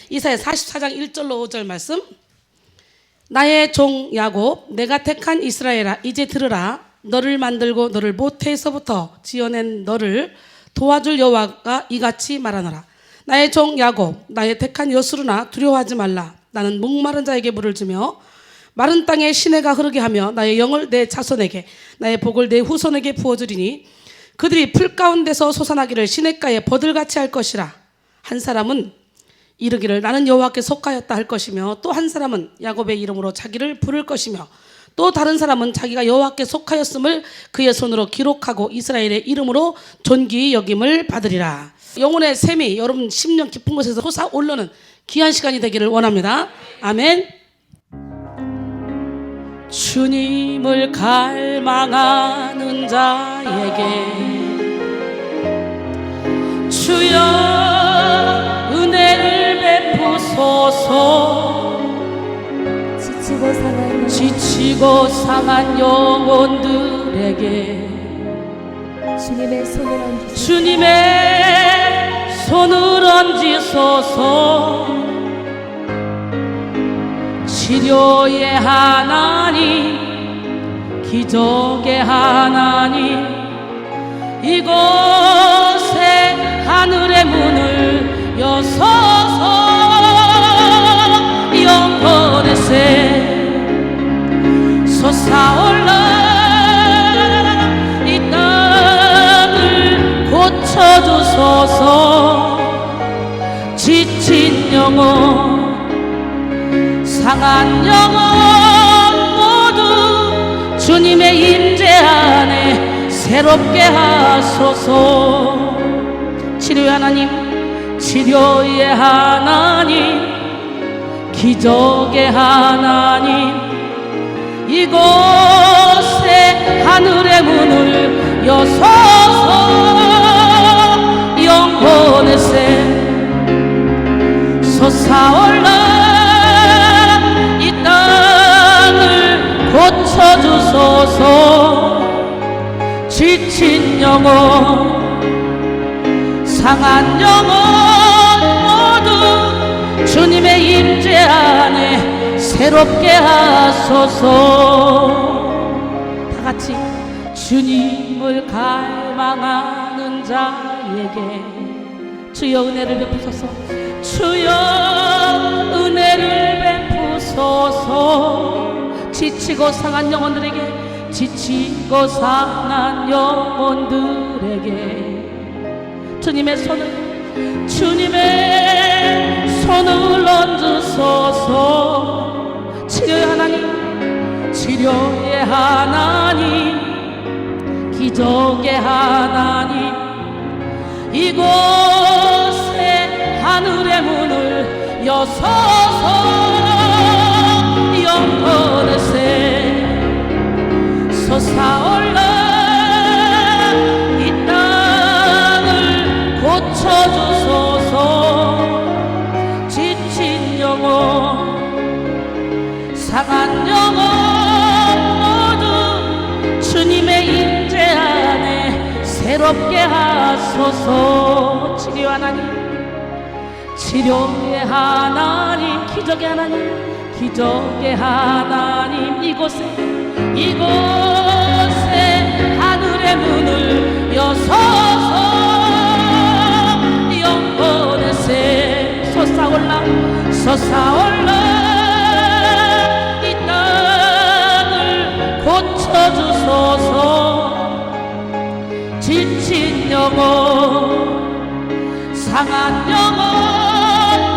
이사야 44장 1절로 5절 말씀. 나의 종 야곱, 내가 택한 이스라엘아, 이제 들으라. 너를 만들고 너를 모태에서부터 지어낸 너를 도와줄 여호와가 이같이 말하노라. 나의 종 야곱, 나의 택한 여수르나 두려워하지 말라. 나는 목마른 자에게 물을 주며 마른 땅에 시내가 흐르게 하며 나의 영을 내 자손에게, 나의 복을 내 후손에게 부어주리니 그들이 풀 가운데서 솟아나기를 시냇가에 버들같이 할 것이라. 한 사람은 이르기를 나는 여호와께 속하였다 할 것이며, 또 한 사람은 야곱의 이름으로 자기를 부를 것이며, 또 다른 사람은 자기가 여호와께 속하였음을 그의 손으로 기록하고 이스라엘의 이름으로 존귀히 여김을 받으리라. 영혼의 샘이 여러분 심령 깊은 곳에서 솟아오르는 귀한 시간이 되기를 원합니다. 아멘. 주님을 갈망하는 자에게 주여 은혜를 베푸소서. 지치고 상한 영혼들에게 주님의 손을 얹으소서. 치료의 하나님, 기적의 하나님, 이곳에 하늘의 문을 여소서. 영혼의 새 솟아올라 이 땅을 고쳐주소서. 지친 영혼, 상한 영혼 모두 주님의 임재 안에 새롭게 하소서. 치료의 하나님, 치료의 하나님, 기적의 하나님, 이곳에 하늘의 문을 여소서. 영혼의 새 솟아올라 이 땅을 고쳐주소서. 지친 영혼, 상한 영혼 모두 주님의 임재 안에 새롭게 하소서. 다 같이 주님을 갈망하는 자에게 주여 은혜를 베푸소서. 주여 은혜를 베푸소서. 지치고 상한 영혼들에게, 지치고 상한 영혼들에게 주님의 손을 얹으소서. 치료의 하나님, 치료의 하나님, 기적의 하나님, 이곳에 하늘의 문을 여소서. 영혼의 새 솟아올라 이 땅을 고쳐주소서. 지친 영혼, 상한 영혼 모두 주님의 임재 안에 새롭게 하소서. 치료 하나님, 치료의 하나님, 기적의 하나님, 기적의 하나님, 이곳에 하늘의 문을 여소서. 영혼의 새 솟아올라 이 땅을 고쳐주소서. 지친 영혼, 상한 영혼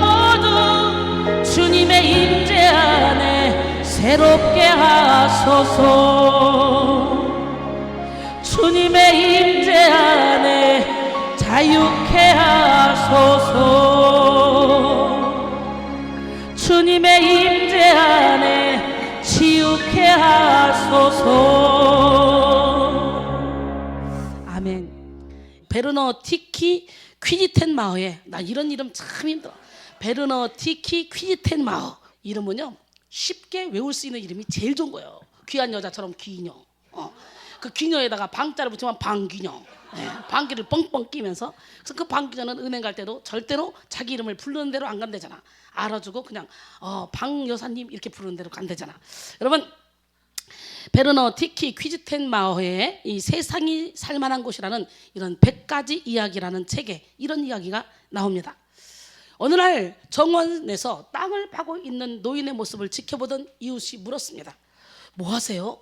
모두 주님의 임재 안에 새롭게 하소서. 주님의 임재 안에 자유케 하소서. 주님의 임재 안에 치유케 하소서. 아멘. 베르너 티키 퀴지텐마어에, 나 이런 이름 참 힘들어. 베르너 티키 퀴지텐마어 이름은요 쉽게 외울 수 있는 이름이 제일 좋은 거예요. 귀한 여자처럼 귀녀. 그 귀녀에다가 방자를 붙이면 방귀녀. 방귀를 뻥뻥 끼면서. 그래서 그 방귀녀는 은행 갈 때도 절대로 자기 이름을 부르는 대로 안 간대잖아. 알아주고 그냥 방 여사님 이렇게 부르는 대로 간대잖아. 여러분, 베르너 티키 퀴즈텐마어의 이 세상이 살만한 곳이라는 이런 100가지 이야기라는 책에 이런 이야기가 나옵니다. 어느 날 정원에서 땅을 파고 있는 노인의 모습을 지켜보던 이웃이 물었습니다. 뭐 하세요?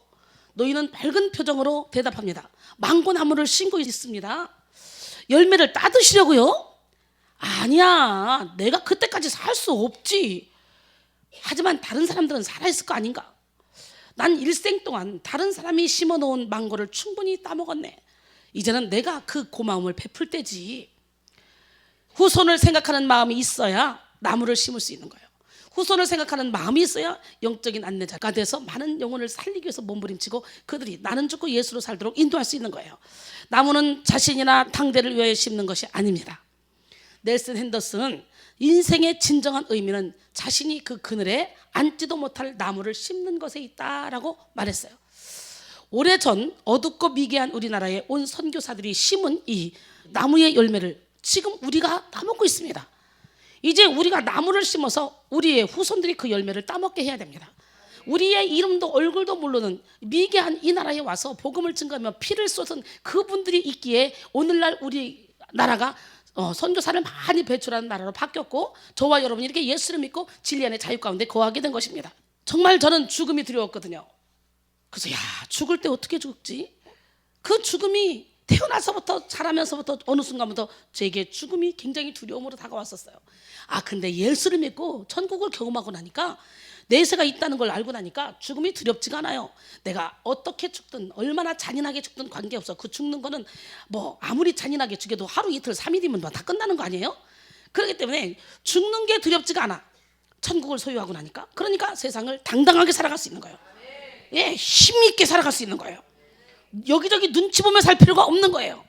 노인은 밝은 표정으로 대답합니다. 망고나무를 심고 있습니다. 열매를 따드시려고요? 아니야, 내가 그때까지 살 수 없지. 하지만 다른 사람들은 살아있을 거 아닌가? 난 일생 동안 다른 사람이 심어놓은 망고를 충분히 따먹었네. 이제는 내가 그 고마움을 베풀 때지. 후손을 생각하는 마음이 있어야 나무를 심을 수 있는 거예요. 후손을 생각하는 마음이 있어야 영적인 안내자가 돼서 많은 영혼을 살리기 위해서 몸부림치고 그들이 나는 죽고 예수로 살도록 인도할 수 있는 거예요. 나무는 자신이나 당대를 위하여 심는 것이 아닙니다. 넬슨 핸더슨은 인생의 진정한 의미는 자신이 그 그늘에 앉지도 못할 나무를 심는 것에 있다라고 말했어요. 오래전 어둡고 미개한 우리나라에 온 선교사들이 심은 이 나무의 열매를 지금 우리가 따먹고 있습니다. 이제 우리가 나무를 심어서 우리의 후손들이 그 열매를 따먹게 해야 됩니다. 우리의 이름도 얼굴도 모르는 미개한 이 나라에 와서 복음을 증거하며 피를 쏟은 그분들이 있기에 오늘날 우리 나라가 선교사를 많이 배출하는 나라로 바뀌었고 저와 여러분이 이렇게 예수를 믿고 진리 안의 자유 가운데 거하게 된 것입니다. 정말 저는 죽음이 두려웠거든요. 그래서 죽을 때 어떻게 죽지? 그 죽음이 태어나서부터 자라면서부터 어느 순간부터 제게 죽음이 굉장히 두려움으로 다가왔었어요. 근데 예수를 믿고 천국을 경험하고 나니까 내세가 있다는 걸 알고 나니까 죽음이 두렵지가 않아요. 내가 어떻게 죽든 얼마나 잔인하게 죽든 관계없어. 그 죽는 거는 뭐 아무리 잔인하게 죽여도 하루 이틀 3일이면 다 끝나는 거 아니에요? 그렇기 때문에 죽는 게 두렵지가 않아. 천국을 소유하고 나니까. 그러니까 세상을 당당하게 살아갈 수 있는 거예요. 힘있게 살아갈 수 있는 거예요. 여기저기 눈치 보며 살 필요가 없는 거예요.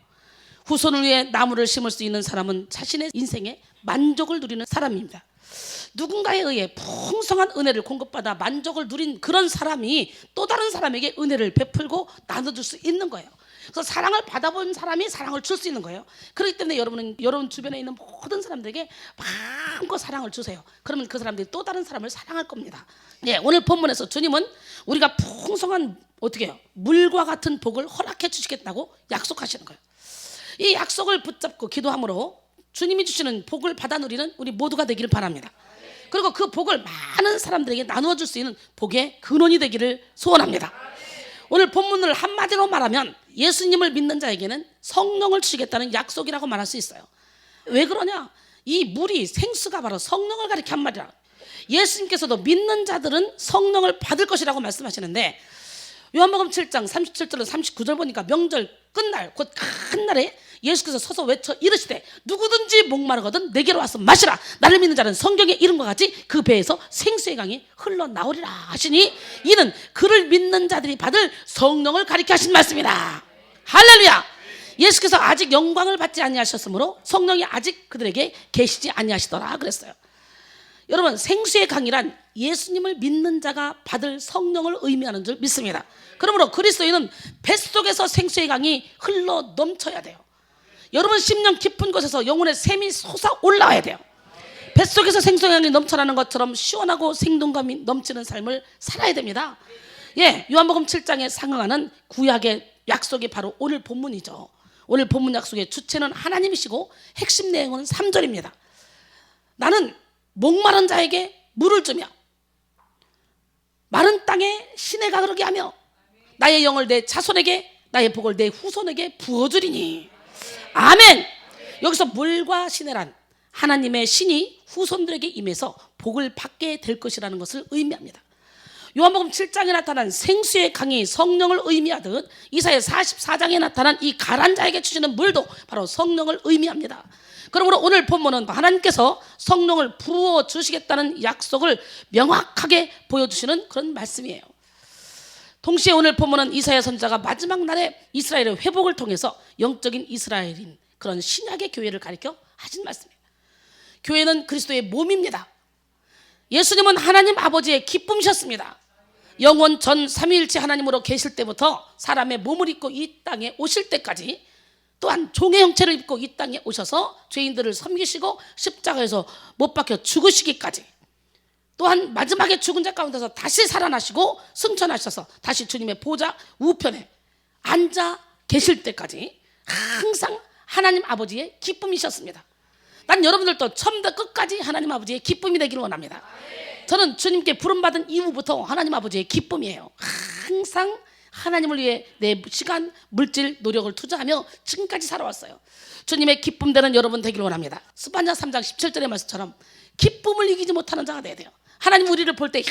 후손을 위해 나무를 심을 수 있는 사람은 자신의 인생에 만족을 누리는 사람입니다. 누군가에 의해 풍성한 은혜를 공급받아 만족을 누린 그런 사람이 또 다른 사람에게 은혜를 베풀고 나눠줄 수 있는 거예요. 그래서 사랑을 받아본 사람이 사랑을 줄 수 있는 거예요. 그렇기 때문에 여러분은 여러분 주변에 있는 모든 사람들에게 마음껏 사랑을 주세요. 그러면 그 사람들이 또 다른 사람을 사랑할 겁니다. 오늘 본문에서 주님은 우리가 풍성한 어떻게 해요? 물과 같은 복을 허락해 주시겠다고 약속하시는 거예요. 이 약속을 붙잡고 기도함으로 주님이 주시는 복을 받아 누리는 우리 모두가 되기를 바랍니다. 그리고 그 복을 많은 사람들에게 나누어 줄 수 있는 복의 근원이 되기를 소원합니다. 오늘 본문을 한마디로 말하면 예수님을 믿는 자에게는 성령을 주시겠다는 약속이라고 말할 수 있어요. 왜 그러냐? 이 물이 생수가 바로 성령을 가리켜 한 말이라. 예수님께서도 믿는 자들은 성령을 받을 것이라고 말씀하시는데 요한복음 7장 37절로 39절 보니까 명절 끝날 곧 큰 날에 예수께서 서서 외쳐 이르시되 누구든지 목마르거든 내게로 와서 마시라. 나를 믿는 자는 성경의 이름과 같이 그 배에서 생수의 강이 흘러나오리라 하시니 이는 그를 믿는 자들이 받을 성령을 가리켜 하신 말씀이다. 할렐루야. 예수께서 아직 영광을 받지 아니하셨으므로 성령이 아직 그들에게 계시지 아니하시더라 그랬어요. 여러분, 생수의 강이란 예수님을 믿는 자가 받을 성령을 의미하는 줄 믿습니다. 그러므로 그리스도인은 뱃속에서 생수의 강이 흘러 넘쳐야 돼요. 여러분 심령 깊은 곳에서 영혼의 샘이 솟아 올라와야 돼요. 뱃속에서 생수의 강이 넘쳐나는 것처럼 시원하고 생동감이 넘치는 삶을 살아야 됩니다. 요한복음 7장에 상응하는 구약의 약속이 바로 오늘 본문이죠. 오늘 본문 약속의 주체는 하나님이시고 핵심 내용은 3절입니다. 나는 목마른 자에게 물을 주며 마른 땅에 시내가 흐르게 하며 나의 영을 내 자손에게 나의 복을 내 후손에게 부어주리니. 아멘. 여기서 물과 시내란 하나님의 신이 후손들에게 임해서 복을 받게 될 것이라는 것을 의미합니다. 요한복음 7장에 나타난 생수의 강이 성령을 의미하듯 이사야 44장에 나타난 이 가란 자에게 주시는 물도 바로 성령을 의미합니다. 그러므로 오늘 본문은 하나님께서 성령을 부어 주시겠다는 약속을 명확하게 보여주시는 그런 말씀이에요. 동시에 오늘 본문은 이사야 선지자가 마지막 날에 이스라엘의 회복을 통해서 영적인 이스라엘인 그런 신약의 교회를 가리켜 하신 말씀이에요. 교회는 그리스도의 몸입니다. 예수님은 하나님 아버지의 기쁨이셨습니다. 영원 전 삼위일체 하나님으로 계실 때부터 사람의 몸을 입고 이 땅에 오실 때까지, 또한 종의 형체를 입고 이 땅에 오셔서 죄인들을 섬기시고 십자가에서 못 박혀 죽으시기까지, 또한 마지막에 죽은 자 가운데서 다시 살아나시고 승천하셔서 다시 주님의 보좌 우편에 앉아 계실 때까지 항상 하나님 아버지의 기쁨이셨습니다. 난 여러분들도 처음부터 끝까지 하나님 아버지의 기쁨이 되기를 원합니다. 저는 주님께 부름받은 이후부터 하나님 아버지의 기쁨이에요. 항상 하나님을 위해 내 시간, 물질, 노력을 투자하며 지금까지 살아왔어요. 주님의 기쁨 되는 여러분 되기를 원합니다. 스바냐 3장 17절의 말씀처럼 기쁨을 이기지 못하는 자가 돼야 돼요. 하나님 우리를 볼 때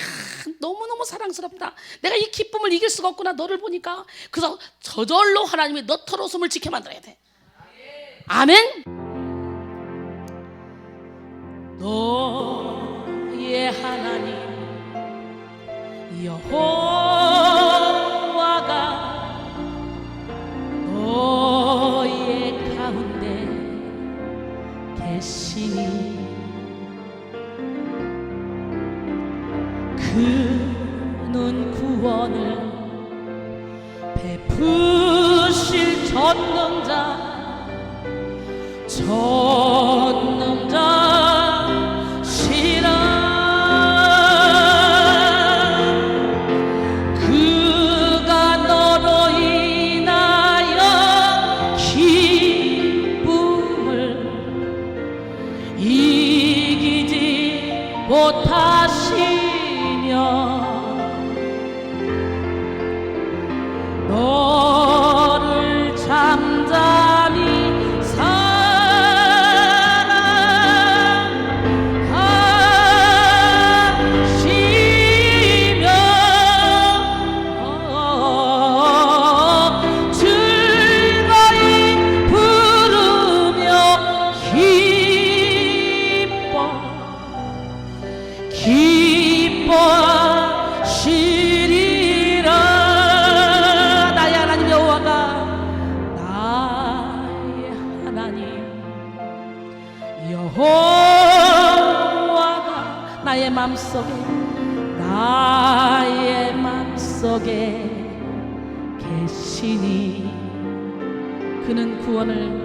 너무너무 사랑스럽다, 내가 이 기쁨을 이길 수가 없구나, 너를 보니까. 그래서 저절로 하나님이 너털 웃음을 지게 만들어야 돼. 아멘. 너의 하나님 여호와가 너의 가운데 계시니 그는 구원을 베푸실 전능자시라. 그가 너로 인하여 기쁨을 이기지 못하시며 너를 잠잠히 사랑하시며 즐거이 부르며 기뻐하시리라. 나의 하나님 여호와가, 나의 하나님 여호와가 나의 맘속에 계시니 그는 구원을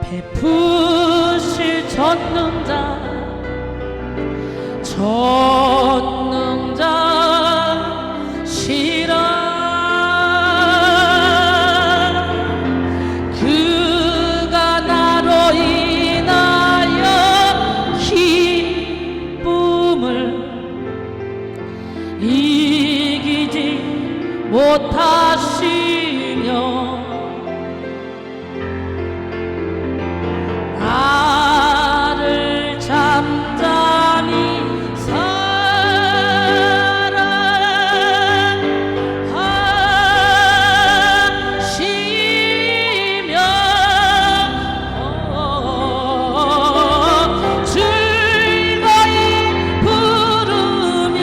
베푸실 전능자시라. 그가 나로 인하여 기쁨을 이기지 못하시며 나를 잠잠히 사랑하시며 즐거이 부르며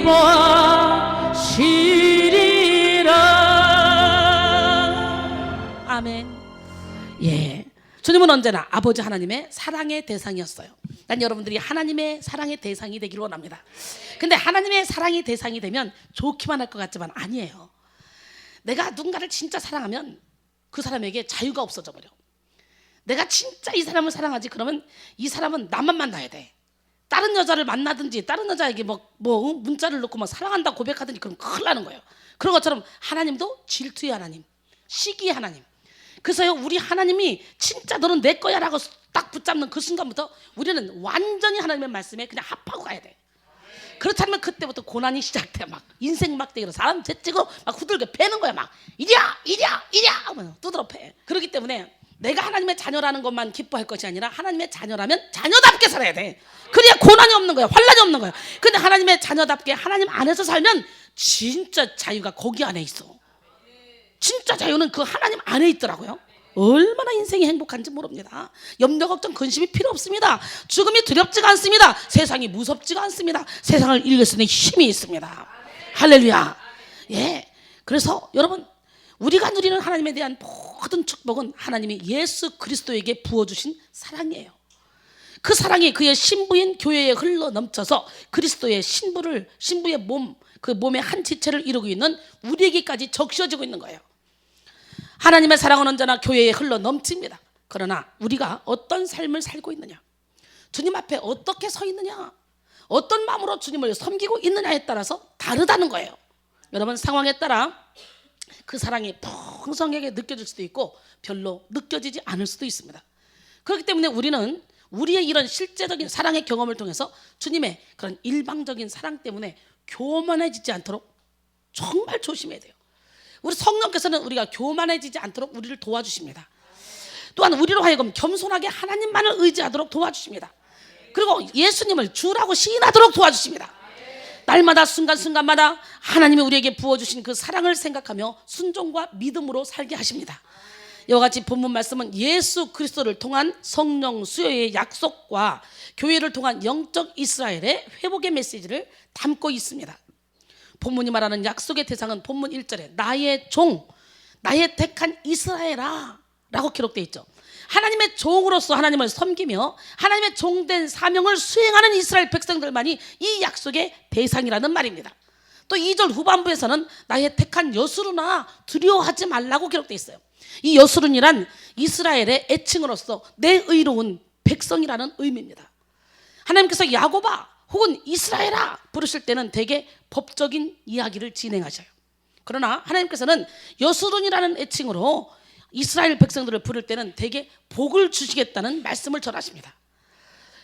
기뻐하시리라. 아멘. 예, 주님은 언제나 아버지 하나님의 사랑의 대상이었어요. 난 여러분들이 하나님의 사랑의 대상이 되기를 원합니다. 근데 하나님의 사랑의 대상이 되면 좋기만 할 것 같지만 아니에요. 내가 누군가를 진짜 사랑하면 그 사람에게 자유가 없어져 버려. 내가 진짜 이 사람을 사랑하지 그러면 이 사람은 나만 만나야 돼. 다른 여자를 만나든지 다른 여자에게 문자를 넣고 사랑한다 고백하든지 그럼 큰일 나는 거예요. 그런 것처럼 하나님도 질투의 하나님, 시기의 하나님. 그래서요, 우리 하나님이 진짜 너는 내 거야 라고 딱 붙잡는 그 순간부터 우리는 완전히 하나님의 말씀에 그냥 합하고 가야 돼. 그렇지 않으면 그때부터 고난이 시작돼. 막 인생 막대기로 사람 재찍고 막 후들겨 패는 거야. 막 이리야 하면 두드러 패. 그렇기 때문에 내가 하나님의 자녀라는 것만 기뻐할 것이 아니라 하나님의 자녀라면 자녀답게 살아야 돼. 그래야 고난이 없는 거야, 환란이 없는 거야. 근데 하나님의 자녀답게 하나님 안에서 살면 진짜 자유가 거기 안에 있어. 진짜 자유는 그 하나님 안에 있더라고요. 얼마나 인생이 행복한지 모릅니다. 염려 걱정 근심이 필요 없습니다. 죽음이 두렵지가 않습니다. 세상이 무섭지가 않습니다. 세상을 이길 수 있는 힘이 있습니다. 할렐루야. 예. 그래서 여러분, 우리가 누리는 하나님에 대한 모든 축복은 하나님이 예수 그리스도에게 부어주신 사랑이에요. 그 사랑이 그의 신부인 교회에 흘러 넘쳐서 그리스도의 신부의 몸, 그 몸의 한 지체를 이루고 있는 우리에게까지 적셔지고 있는 거예요. 하나님의 사랑은 언제나 교회에 흘러 넘칩니다. 그러나 우리가 어떤 삶을 살고 있느냐, 주님 앞에 어떻게 서 있느냐, 어떤 마음으로 주님을 섬기고 있느냐에 따라서 다르다는 거예요. 여러분, 상황에 따라 그 사랑이 풍성하게 느껴질 수도 있고 별로 느껴지지 않을 수도 있습니다. 그렇기 때문에 우리는 우리의 이런 실제적인 사랑의 경험을 통해서 주님의 그런 일방적인 사랑 때문에 교만해지지 않도록 정말 조심해야 돼요. 우리 성령께서는 우리가 교만해지지 않도록 우리를 도와주십니다. 또한 우리로 하여금 겸손하게 하나님만을 의지하도록 도와주십니다. 그리고 예수님을 주라고 시인하도록 도와주십니다. 날마다 순간순간마다 하나님이 우리에게 부어주신 그 사랑을 생각하며 순종과 믿음으로 살게 하십니다. 이와 같이 본문 말씀은 예수 그리스도를 통한 성령 수요의 약속과 교회를 통한 영적 이스라엘의 회복의 메시지를 담고 있습니다. 본문이 말하는 약속의 대상은 본문 1절에 나의 종, 나의 택한 이스라엘아 라고 기록되어 있죠. 하나님의 종으로서 하나님을 섬기며 하나님의 종된 사명을 수행하는 이스라엘 백성들만이 이 약속의 대상이라는 말입니다. 또 2절 후반부에서는 나의 택한 여수르나 두려워하지 말라고 기록되어 있어요. 이 여수른이란 이스라엘의 애칭으로서 내 의로운 백성이라는 의미입니다. 하나님께서 야곱아 혹은 이스라엘아 부르실 때는 대개 법적인 이야기를 진행하셔요. 그러나 하나님께서는 여수른이라는 애칭으로 이스라엘 백성들을 부를 때는 대개 복을 주시겠다는 말씀을 전하십니다.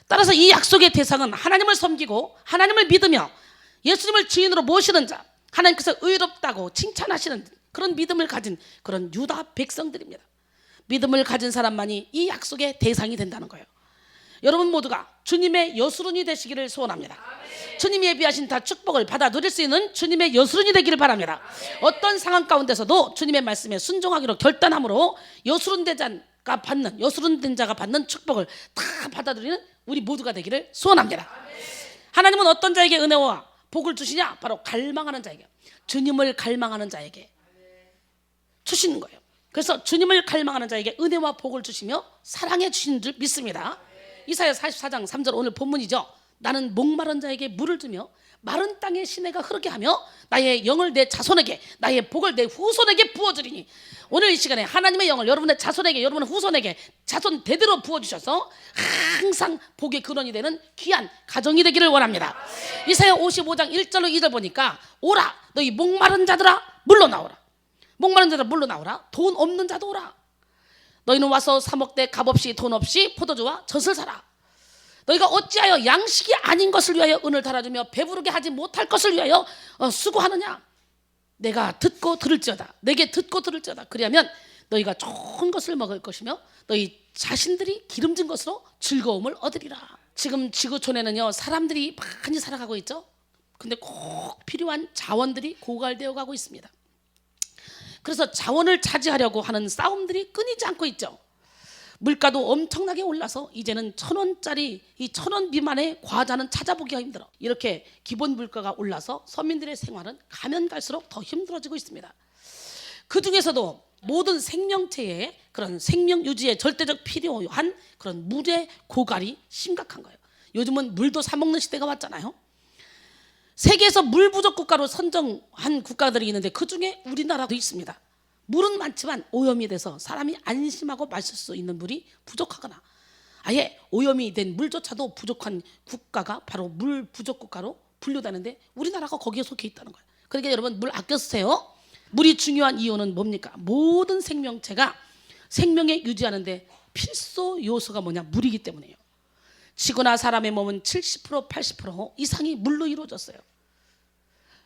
따라서 이 약속의 대상은 하나님을 섬기고 하나님을 믿으며 예수님을 주인으로 모시는 자, 하나님께서 의롭다고 칭찬하시는 그런 믿음을 가진 그런 유다 백성들입니다. 믿음을 가진 사람만이 이 약속의 대상이 된다는 거예요. 여러분 모두가 주님의 여수른이 되시기를 소원합니다. 주님이 예비하신 다 축복을 받아 누릴 수 있는 주님의 여수른이 되기를 바랍니다. 어떤 상황 가운데서도 주님의 말씀에 순종하기로 결단함으로 여수른 된 자가 받는 축복을 다 받아들이는 우리 모두가 되기를 소원합니다. 하나님은 어떤 자에게 은혜와 복을 주시냐? 바로 갈망하는 자에게, 주님을 갈망하는 자에게 주시는 거예요. 그래서 주님을 갈망하는 자에게 은혜와 복을 주시며 사랑해 주시는 줄 믿습니다. 이사야 44장 3절 오늘 본문이죠. 나는 목마른 자에게 물을 주며 마른 땅에 시내가 흐르게 하며 나의 영을 내 자손에게, 나의 복을 내 후손에게 부어주리니, 오늘 이 시간에 하나님의 영을 여러분의 자손에게, 여러분의 후손에게 자손 대대로 부어주셔서 항상 복의 근원이 되는 귀한 가정이 되기를 원합니다. 이사야 55장 1절로 2절 보니까 오라 너희 목마른 자들아 물러나오라, 목마른 자들아 물러나오라, 돈 없는 자도 오라. 너희는 와서 사 먹되 값없이 돈 없이 포도주와 젖을 사라. 너희가 어찌하여 양식이 아닌 것을 위하여 은을 달아주며 배부르게 하지 못할 것을 위하여 수고하느냐? 내가 듣고 들을지어다, 내게 듣고 들을지어다. 그리하면 너희가 좋은 것을 먹을 것이며 너희 자신들이 기름진 것으로 즐거움을 얻으리라. 지금 지구촌에는요 사람들이 많이 살아가고 있죠. 근데 꼭 필요한 자원들이 고갈되어 가고 있습니다. 그래서 자원을 차지하려고 하는 싸움들이 끊이지 않고 있죠. 물가도 엄청나게 올라서 이제는 1,000원짜리, 이 1,000원 미만의 과자는 찾아보기가 힘들어. 이렇게 기본 물가가 올라서 서민들의 생활은 가면 갈수록 더 힘들어지고 있습니다. 그 중에서도 모든 생명체의 그런 생명 유지에 절대적 필요한 그런 물의 고갈이 심각한 거예요. 요즘은 물도 사 먹는 시대가 왔잖아요. 세계에서 물 부족 국가로 선정한 국가들이 있는데 그 중에 우리나라도 있습니다. 물은 많지만 오염이 돼서 사람이 안심하고 마실 수 있는 물이 부족하거나 아예 오염이 된 물조차도 부족한 국가가 바로 물 부족 국가로 분류되는데 우리나라가 거기에 속해 있다는 거예요. 그러니까 여러분 물 아껴 쓰세요. 물이 중요한 이유는 뭡니까? 모든 생명체가 생명에 유지하는데 필수 요소가 뭐냐? 물이기 때문이에요. 지구나 사람의 몸은 70% 80% 이상이 물로 이루어졌어요.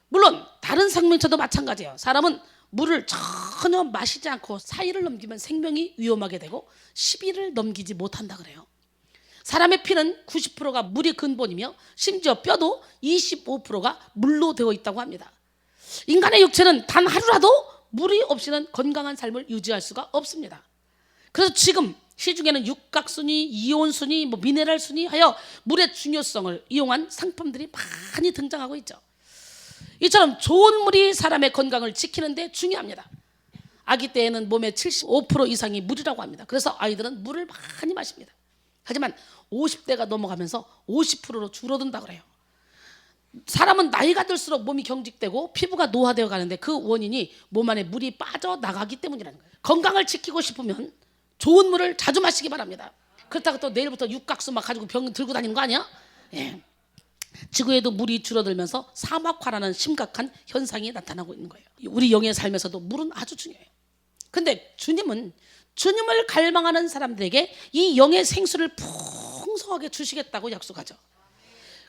물론 다른 생명체도 마찬가지예요. 사람은 물을 전혀 마시지 않고 4일을 넘기면 생명이 위험하게 되고 10일을 넘기지 못한다 그래요. 사람의 피는 90%가 물이 근본이며 심지어 뼈도 25%가 물로 되어 있다고 합니다. 인간의 육체는 단 하루라도 물이 없이는 건강한 삶을 유지할 수가 없습니다. 그래서 지금 시중에는 육각순위, 이온순위, 미네랄순위 하여 물의 중요성을 이용한 상품들이 많이 등장하고 있죠. 이처럼 좋은 물이 사람의 건강을 지키는데 중요합니다. 아기 때에는 몸의 75% 이상이 물이라고 합니다. 그래서 아이들은 물을 많이 마십니다. 하지만 50대가 넘어가면서 50%로 줄어든다 그래요. 사람은 나이가 들수록 몸이 경직되고 피부가 노화되어 가는데 그 원인이 몸 안에 물이 빠져나가기 때문이라는 거예요. 건강을 지키고 싶으면 좋은 물을 자주 마시기 바랍니다. 그렇다고 또 내일부터 육각수 막 가지고 병 들고 다니는 거 아니야? 예. 지구에도 물이 줄어들면서 사막화라는 심각한 현상이 나타나고 있는 거예요. 우리 영의 삶에서도 물은 아주 중요해요. 근데 주님은 주님을 갈망하는 사람들에게 이 영의 생수를 풍성하게 주시겠다고 약속하죠.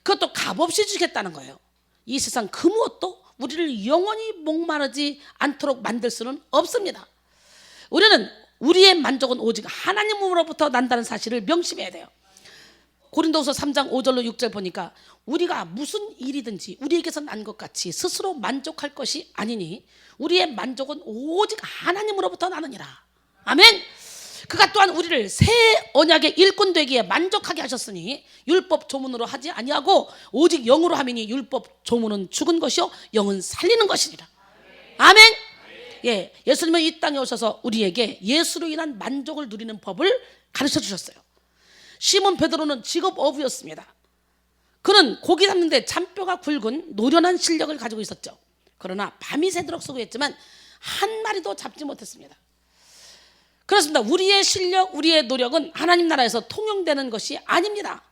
그것도 값없이 주겠다는 거예요. 이 세상 그 무엇도 우리를 영원히 목마르지 않도록 만들 수는 없습니다. 우리는 우리의 만족은 오직 하나님으로부터 난다는 사실을 명심해야 돼요. 고린도후서 3장 5절로 6절 보니까 우리가 무슨 일이든지 우리에게서 난 것 같이 스스로 만족할 것이 아니니 우리의 만족은 오직 하나님으로부터 나느니라. 아멘. 그가 또한 우리를 새 언약의 일꾼 되기에 만족하게 하셨으니 율법 조문으로 하지 아니하고 오직 영으로 하미니 율법 조문은 죽은 것이요 영은 살리는 것이니라. 아멘. 예, 예수님은 이 땅에 오셔서 우리에게 예수로 인한 만족을 누리는 법을 가르쳐 주셨어요. 시몬 베드로는 직업 어부였습니다. 그는 고기 잡는데 잔뼈가 굵은 노련한 실력을 가지고 있었죠. 그러나 밤이 새도록 수고했지만 한 마리도 잡지 못했습니다. 그렇습니다. 우리의 실력, 우리의 노력은 하나님 나라에서 통용되는 것이 아닙니다.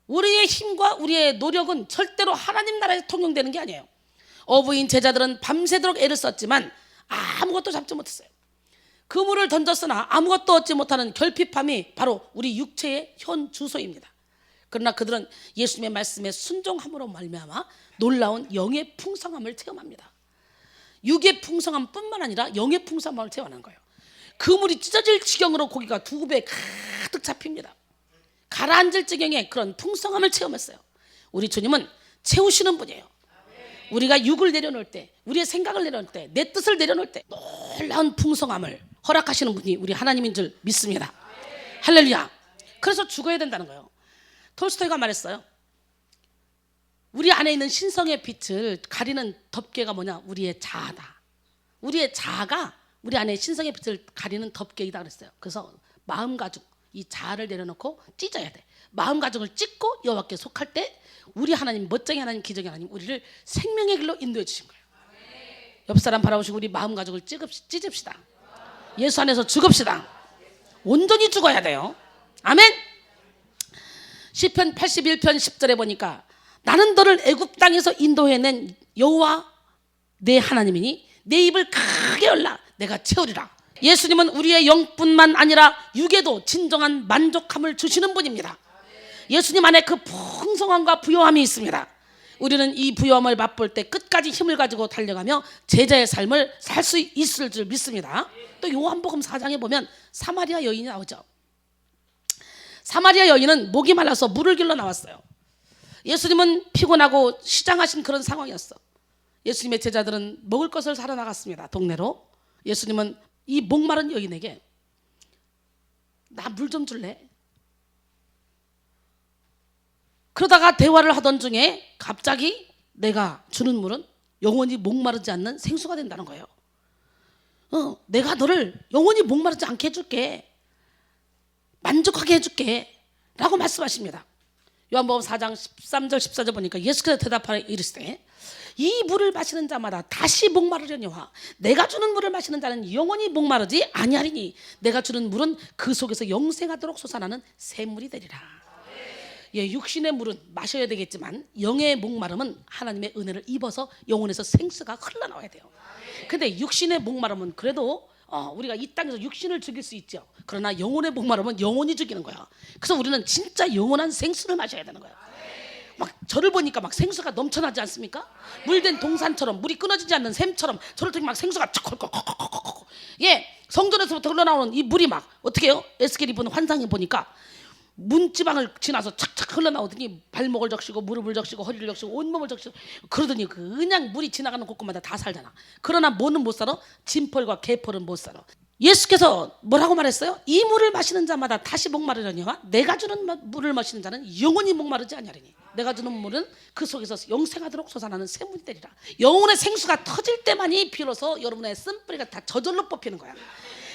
우리의 힘과 우리의 노력은 절대로 하나님 나라에서 통용되는 게 아니에요. 어부인 제자들은 밤새도록 애를 썼지만 아무것도 잡지 못했어요. 그물을 던졌으나 아무것도 얻지 못하는 결핍함이 바로 우리 육체의 현 주소입니다. 그러나 그들은 예수님의 말씀에 순종함으로 말미암아 놀라운 영의 풍성함을 체험합니다. 육의 풍성함뿐만 아니라 영의 풍성함을 체험하는 거예요. 그물이 찢어질 지경으로 고기가 두 배 가득 잡힙니다. 가라앉을 지경에 그런 풍성함을 체험했어요. 우리 주님은 채우시는 분이에요. 우리가 육을 내려놓을 때, 우리의 생각을 내려놓을 때, 내 뜻을 내려놓을 때 놀라운 풍성함을 허락하시는 분이 우리 하나님인 줄 믿습니다. 할렐루야. 그래서 죽어야 된다는 거예요. 톨스토이가 말했어요. 우리 안에 있는 신성의 빛을 가리는 덮개가 뭐냐? 우리의 자아다. 우리의 자아가 우리 안에 신성의 빛을 가리는 덮개이다 그랬어요. 그래서 마음 가죽, 이 자아를 내려놓고 찢어야 돼. 마음 가죽을 찢고 여호와께 속할 때 우리 하나님, 멋쟁이 하나님, 기적의 하나님, 우리를 생명의 길로 인도해 주신 거예요. 옆 사람 바라보시고 우리 마음 가죽을 찢읍시다. 예수 안에서 죽읍시다. 온전히 죽어야 돼요. 아멘. 시편 81편 10절에 보니까 나는 너를 애굽 땅에서 인도해낸 여호와 내 하나님이니 내 입을 크게 열라 내가 채우리라. 예수님은 우리의 영뿐만 아니라 육에도 진정한 만족함을 주시는 분입니다. 예수님 안에 그 풍성함과 부요함이 있습니다. 우리는 이 부요함을 맛볼 때 끝까지 힘을 가지고 달려가며 제자의 삶을 살 수 있을 줄 믿습니다. 또 요한복음 4장에 보면 사마리아 여인이 나오죠. 사마리아 여인은 목이 말라서 물을 길러 나왔어요. 예수님은 피곤하고 시장하신 그런 상황이었어. 예수님의 제자들은 먹을 것을 사러 나갔습니다. 동네로. 예수님은 이 목마른 여인에게 나 물 좀 줄래? 그러다가 대화를 하던 중에 갑자기 내가 주는 물은 영원히 목마르지 않는 생수가 된다는 거예요. 내가 너를 영원히 목마르지 않게 해줄게. 만족하게 해줄게 라고 말씀하십니다. 요한복음 4장 13절 14절 보니까 예수께서 대답하여 이르시되 이 물을 마시는 자마다 다시 목마르려니와 내가 주는 물을 마시는 자는 영원히 목마르지 아니하리니 내가 주는 물은 그 속에서 영생하도록 솟아나는 샘물이 되리라. 예, 육신의 물은 마셔야 되겠지만 영의 목마름은 하나님의 은혜를 입어서 영혼에서 생수가 흘러나와야 돼요. 근데 육신의 목마름은 그래도 우리가 이 땅에서 육신을 죽일 수 있죠. 그러나 영혼의 목마름은 영혼이 죽이는 거야. 그래서 우리는 진짜 영원한 생수를 마셔야 되는 거야. 막 저를 보니까 막 생수가 넘쳐나지 않습니까? 물된 동산처럼 물이 끊어지지 않는 샘처럼 저를 통해 막 생수가 척 예, 성전에서부터 흘러나오는 이 물이 막 어떻게 해요? 에스겔이 보는 환상에 보니까 문지방을 지나서 착착 흘러나오더니 발목을 적시고 무릎을 적시고 허리를 적시고 온몸을 적시고 그러더니 그냥 물이 지나가는 곳곳마다 다 살잖아. 그러나 뭐는 못 살아? 진펄과 개펄은 못 살아. 예수께서 뭐라고 말했어요? 이 물을 마시는 자마다 다시 목마르려니와 내가 주는 물을 마시는 자는 영원히 목마르지 아니하리니 내가 주는 물은 그 속에서 영생하도록 솟아나는 샘물이 되리라. 영혼의 생수가 터질 때만이 비로소 여러분의 쓴뿌리가 다 저절로 뽑히는 거야.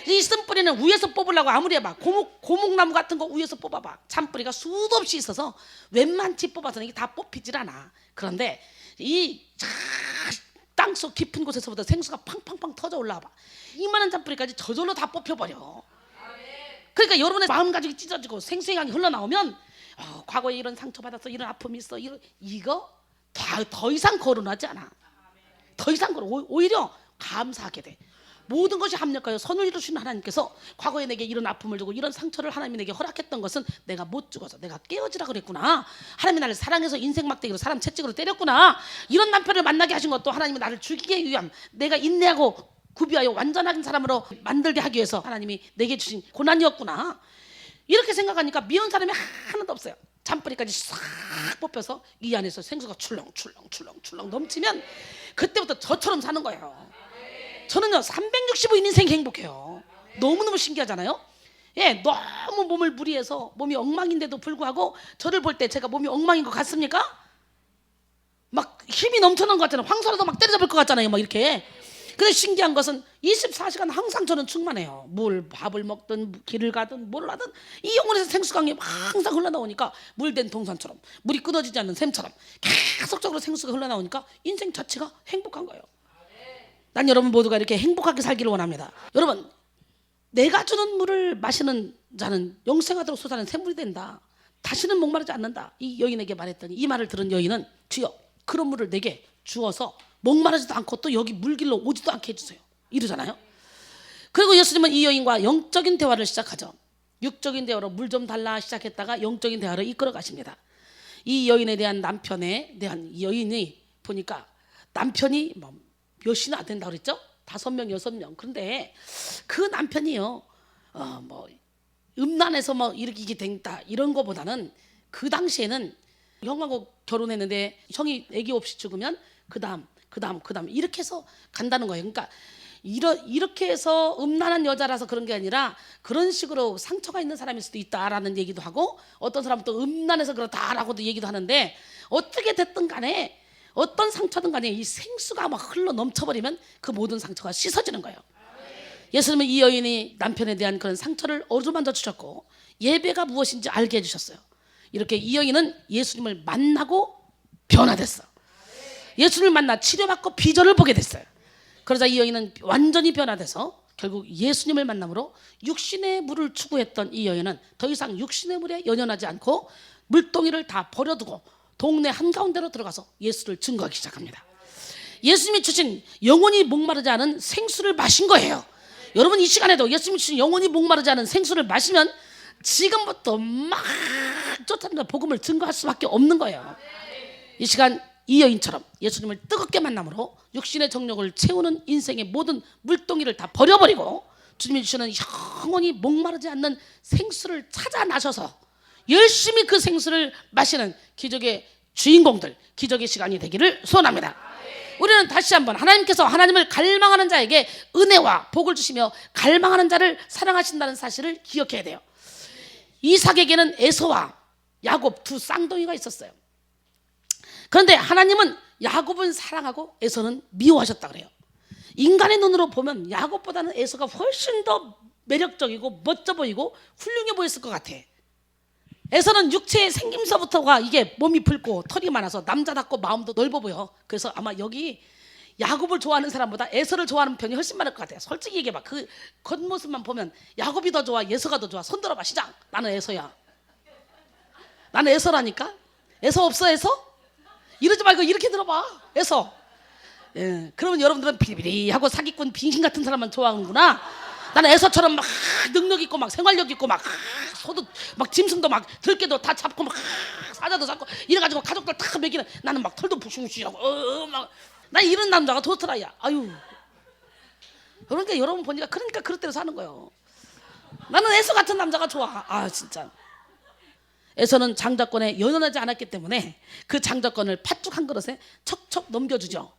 이 쓴뿌리는 위에서 뽑으려고 아무리 해봐. 고목나무 같은 거 위에서 뽑아봐. 잔뿌리가 수도 없이 있어서 웬만치 뽑아서는 이게 다 뽑히질 않아. 그런데 이 땅속 깊은 곳에서부터 생수가 팡팡팡 터져 올라와봐. 이만한 잔뿌리까지 저절로 다 뽑혀버려. 그러니까 여러분의 마음가짐이 찢어지고 생수의 강이 흘러나오면 과거에 이런 상처받았어, 이런 아픔이 있어, 이거 더 이상 거론하지 않아. 더 이상 오히려 감사하게 돼. 모든 것이 합력하여 선을 이루시는 하나님께서 과거에 내게 이런 아픔을 주고 이런 상처를 하나님이 내게 허락했던 것은 내가 못 죽어서 내가 깨어지라 그랬구나. 하나님이 나를 사랑해서 인생 막대기로 사람 채찍으로 때렸구나. 이런 남편을 만나게 하신 것도 하나님이 나를 죽이기 위함, 내가 인내하고 구비하여 완전한 사람으로 만들게 하기 위해서 하나님이 내게 주신 고난이었구나. 이렇게 생각하니까 미운 사람이 하나도 없어요. 잔뿌리까지 싹 뽑혀서 이 안에서 생수가 출렁출렁 넘치면 그때부터 저처럼 사는 거예요. 저는요 365일 인생이 행복해요. 너무너무 신기하잖아요. 예, 너무 몸을 무리해서 몸이 엉망인데도 불구하고 저를 볼 때 제가 몸이 엉망인 것 같습니까? 막 힘이 넘쳐난 것 같잖아요. 황소라도 막 때려잡을 것 같잖아요. 막 이렇게. 근데 신기한 것은 24시간 항상 저는 충만해요. 밥을 먹든 길을 가든 뭘 하든 이 영혼에서 생수강이 항상 흘러나오니까 물된 동산처럼, 물이 끊어지지 않는 샘처럼 계속적으로 생수가 흘러나오니까 인생 자체가 행복한 거예요. 난 여러분 모두가 이렇게 행복하게 살기를 원합니다. 여러분, 내가 주는 물을 마시는 자는 영생하도록 솟아나는 샘물이 된다. 다시는 목마르지 않는다. 이 여인에게 말했더니 이 말을 들은 여인은 주여 그런 물을 내게 주어서 목마르지도 않고 또 여기 물길로 오지도 않게 해주세요. 이러잖아요. 그리고 예수님은 이 여인과 영적인 대화를 시작하죠. 육적인 대화로 물 좀 달라 시작했다가 영적인 대화를 이끌어 가십니다. 이 여인에 대한 남편에 대한 이 여인이 보니까 남편이 몇이나 안 된다고 그랬죠? 5명, 6명. 그런데 그 남편이요, 음란해서 이렇게 된다 이런 거보다는 그 당시에는 형하고 결혼했는데 형이 아기 없이 죽으면 그 다음 이렇게 해서 간다는 거예요. 그러니까 이렇게 해서 음란한 여자라서 그런 게 아니라 그런 식으로 상처가 있는 사람일 수도 있다라는 얘기도 하고 어떤 사람은 또 음란해서 그렇다라고도 얘기도 하는데 어떻게 됐든 간에 어떤 상처든 간에 이 생수가 막 흘러 넘쳐버리면 그 모든 상처가 씻어지는 거예요. 예수님은 이 여인이 남편에 대한 그런 상처를 어루만져 주셨고 예배가 무엇인지 알게 해주셨어요. 이렇게 이 여인은 예수님을 만나고 변화됐어. 예수님을 만나 치료받고 비전을 보게 됐어요. 그러자 이 여인은 완전히 변화돼서 결국 예수님을 만남으로 육신의 물을 추구했던 이 여인은 더 이상 육신의 물에 연연하지 않고 물동이를 다 버려두고 동네 한가운데로 들어가서 예수를 증거하기 시작합니다. 예수님이 주신 영원히 목마르지 않은 생수를 마신 거예요. 여러분 이 시간에도 예수님이 주신 영원히 목마르지 않은 생수를 마시면 지금부터 막 쫓아다니면서 복음을 증거할 수밖에 없는 거예요. 이 시간 이 여인처럼 예수님을 뜨겁게 만남으로 육신의 정욕을 채우는 인생의 모든 물동이를 다 버려버리고 주님이 주시는 영원히 목마르지 않는 생수를 찾아 나셔서 열심히 그 생수를 마시는 기적의 주인공들, 기적의 시간이 되기를 소원합니다. 우리는 다시 한번 하나님께서 하나님을 갈망하는 자에게 은혜와 복을 주시며 갈망하는 자를 사랑하신다는 사실을 기억해야 돼요. 이삭에게는 에서와 야곱 두 쌍둥이가 있었어요. 그런데 하나님은 야곱은 사랑하고 에서는 미워하셨다 그래요. 인간의 눈으로 보면 야곱보다는 에서가 훨씬 더 매력적이고 멋져 보이고 훌륭해 보였을 것 같아. 에서는 육체의 생김새부터가 이게 몸이 붉고 털이 많아서 남자답고 마음도 넓어 보여. 그래서 아마 여기 야곱을 좋아하는 사람보다 에서를 좋아하는 편이 훨씬 많을 것 같아요. 솔직히 얘기해봐. 그 겉모습만 보면 야곱이 더 좋아, 에서가 더 좋아? 손 들어봐. 시작. 나는 에서야. 나는 에서라니까. 에서 없어 에서? 이러지 말고 이렇게 들어봐. 에서. 예, 그러면 여러분들은 비리비리하고 사기꾼 빙신 같은 사람만 좋아하는구나. 나는 에서처럼 막 능력 있고 막 생활력 있고 막 소도 막 짐승도 막 들깨도 다 잡고 막 사자도 잡고 이래가지고 가족들 다 먹이는, 나는 막 털도 부시부시하고 막 나 이런 남자가 좋더라야. 아유. 그러니까 여러분 보니까 그러니까 그럴 대로 사는 거예요. 나는 에서 같은 남자가 좋아. 아 진짜. 에서는 장자권에 연연하지 않았기 때문에 그 장자권을 팥죽 한 그릇에 척척 넘겨주죠.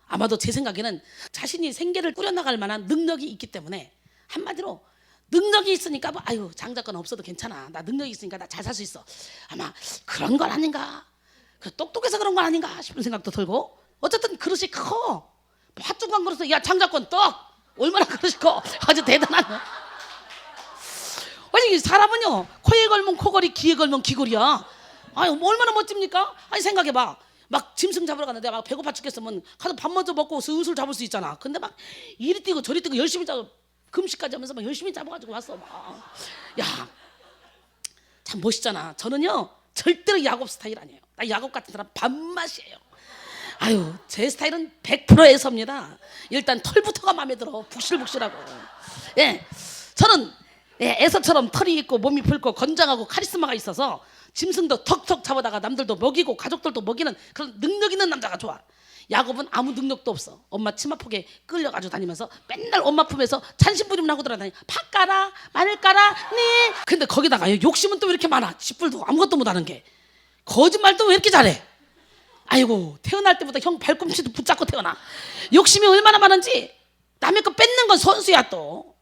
아마도 제 생각에는 자신이 생계를 꾸려나갈 만한 능력이 있기 때문에 한마디로 능력이 있으니까 뭐 아유 장자권 없어도 괜찮아, 나 능력이 있으니까 나 잘 살 수 있어. 아마 그런 건 아닌가, 그 똑똑해서 그런 건 아닌가 싶은 생각도 들고. 어쨌든 그릇이 커. 팥죽한 그릇에 야 장자권 떡 얼마나 그릇이 커. 아주 대단한. 아니 사람은요 코에 걸면 코걸이, 귀에 걸면 귀걸이야. 아유 뭐 얼마나 멋집니까? 아니 생각해봐. 막 짐승 잡으러 갔는데 막 배고파 죽겠으면 가서 밥 먼저 먹고 슬슬 잡을 수 있잖아. 근데 막 이리 뛰고 저리 뛰고 열심히 잡고 금식까지 하면서 막 열심히 잡아가지고 왔어. 야, 참 멋있잖아. 저는요 절대로 야곱 스타일 아니에요. 나 야곱 같은 사람 밥맛이에요. 아유 제 스타일은 100% 애서입니다. 일단 털부터가 마음에 들어. 북실북실하고. 예, 저는 애서처럼 털이 있고 몸이 붉고 건장하고 카리스마가 있어서 짐승도 턱턱 잡아다가 남들도 먹이고 가족들도 먹이는 그런 능력 있는 남자가 좋아. 야곱은 아무 능력도 없어. 엄마 치마폭에 끌려가지고 다니면서 맨날 엄마 품에서 찬신부림을 하고 돌아다니. 팥 깔아, 마늘 깔아, 네. 근데 거기다가 욕심은 또 왜 이렇게 많아? 쥐뿔도 아무것도 못하는 게. 거짓말도 왜 이렇게 잘해? 아이고 태어날 때부터 형 발꿈치도 붙잡고 태어나. 욕심이 얼마나 많은지. 남의 거 뺏는 건 선수야 또.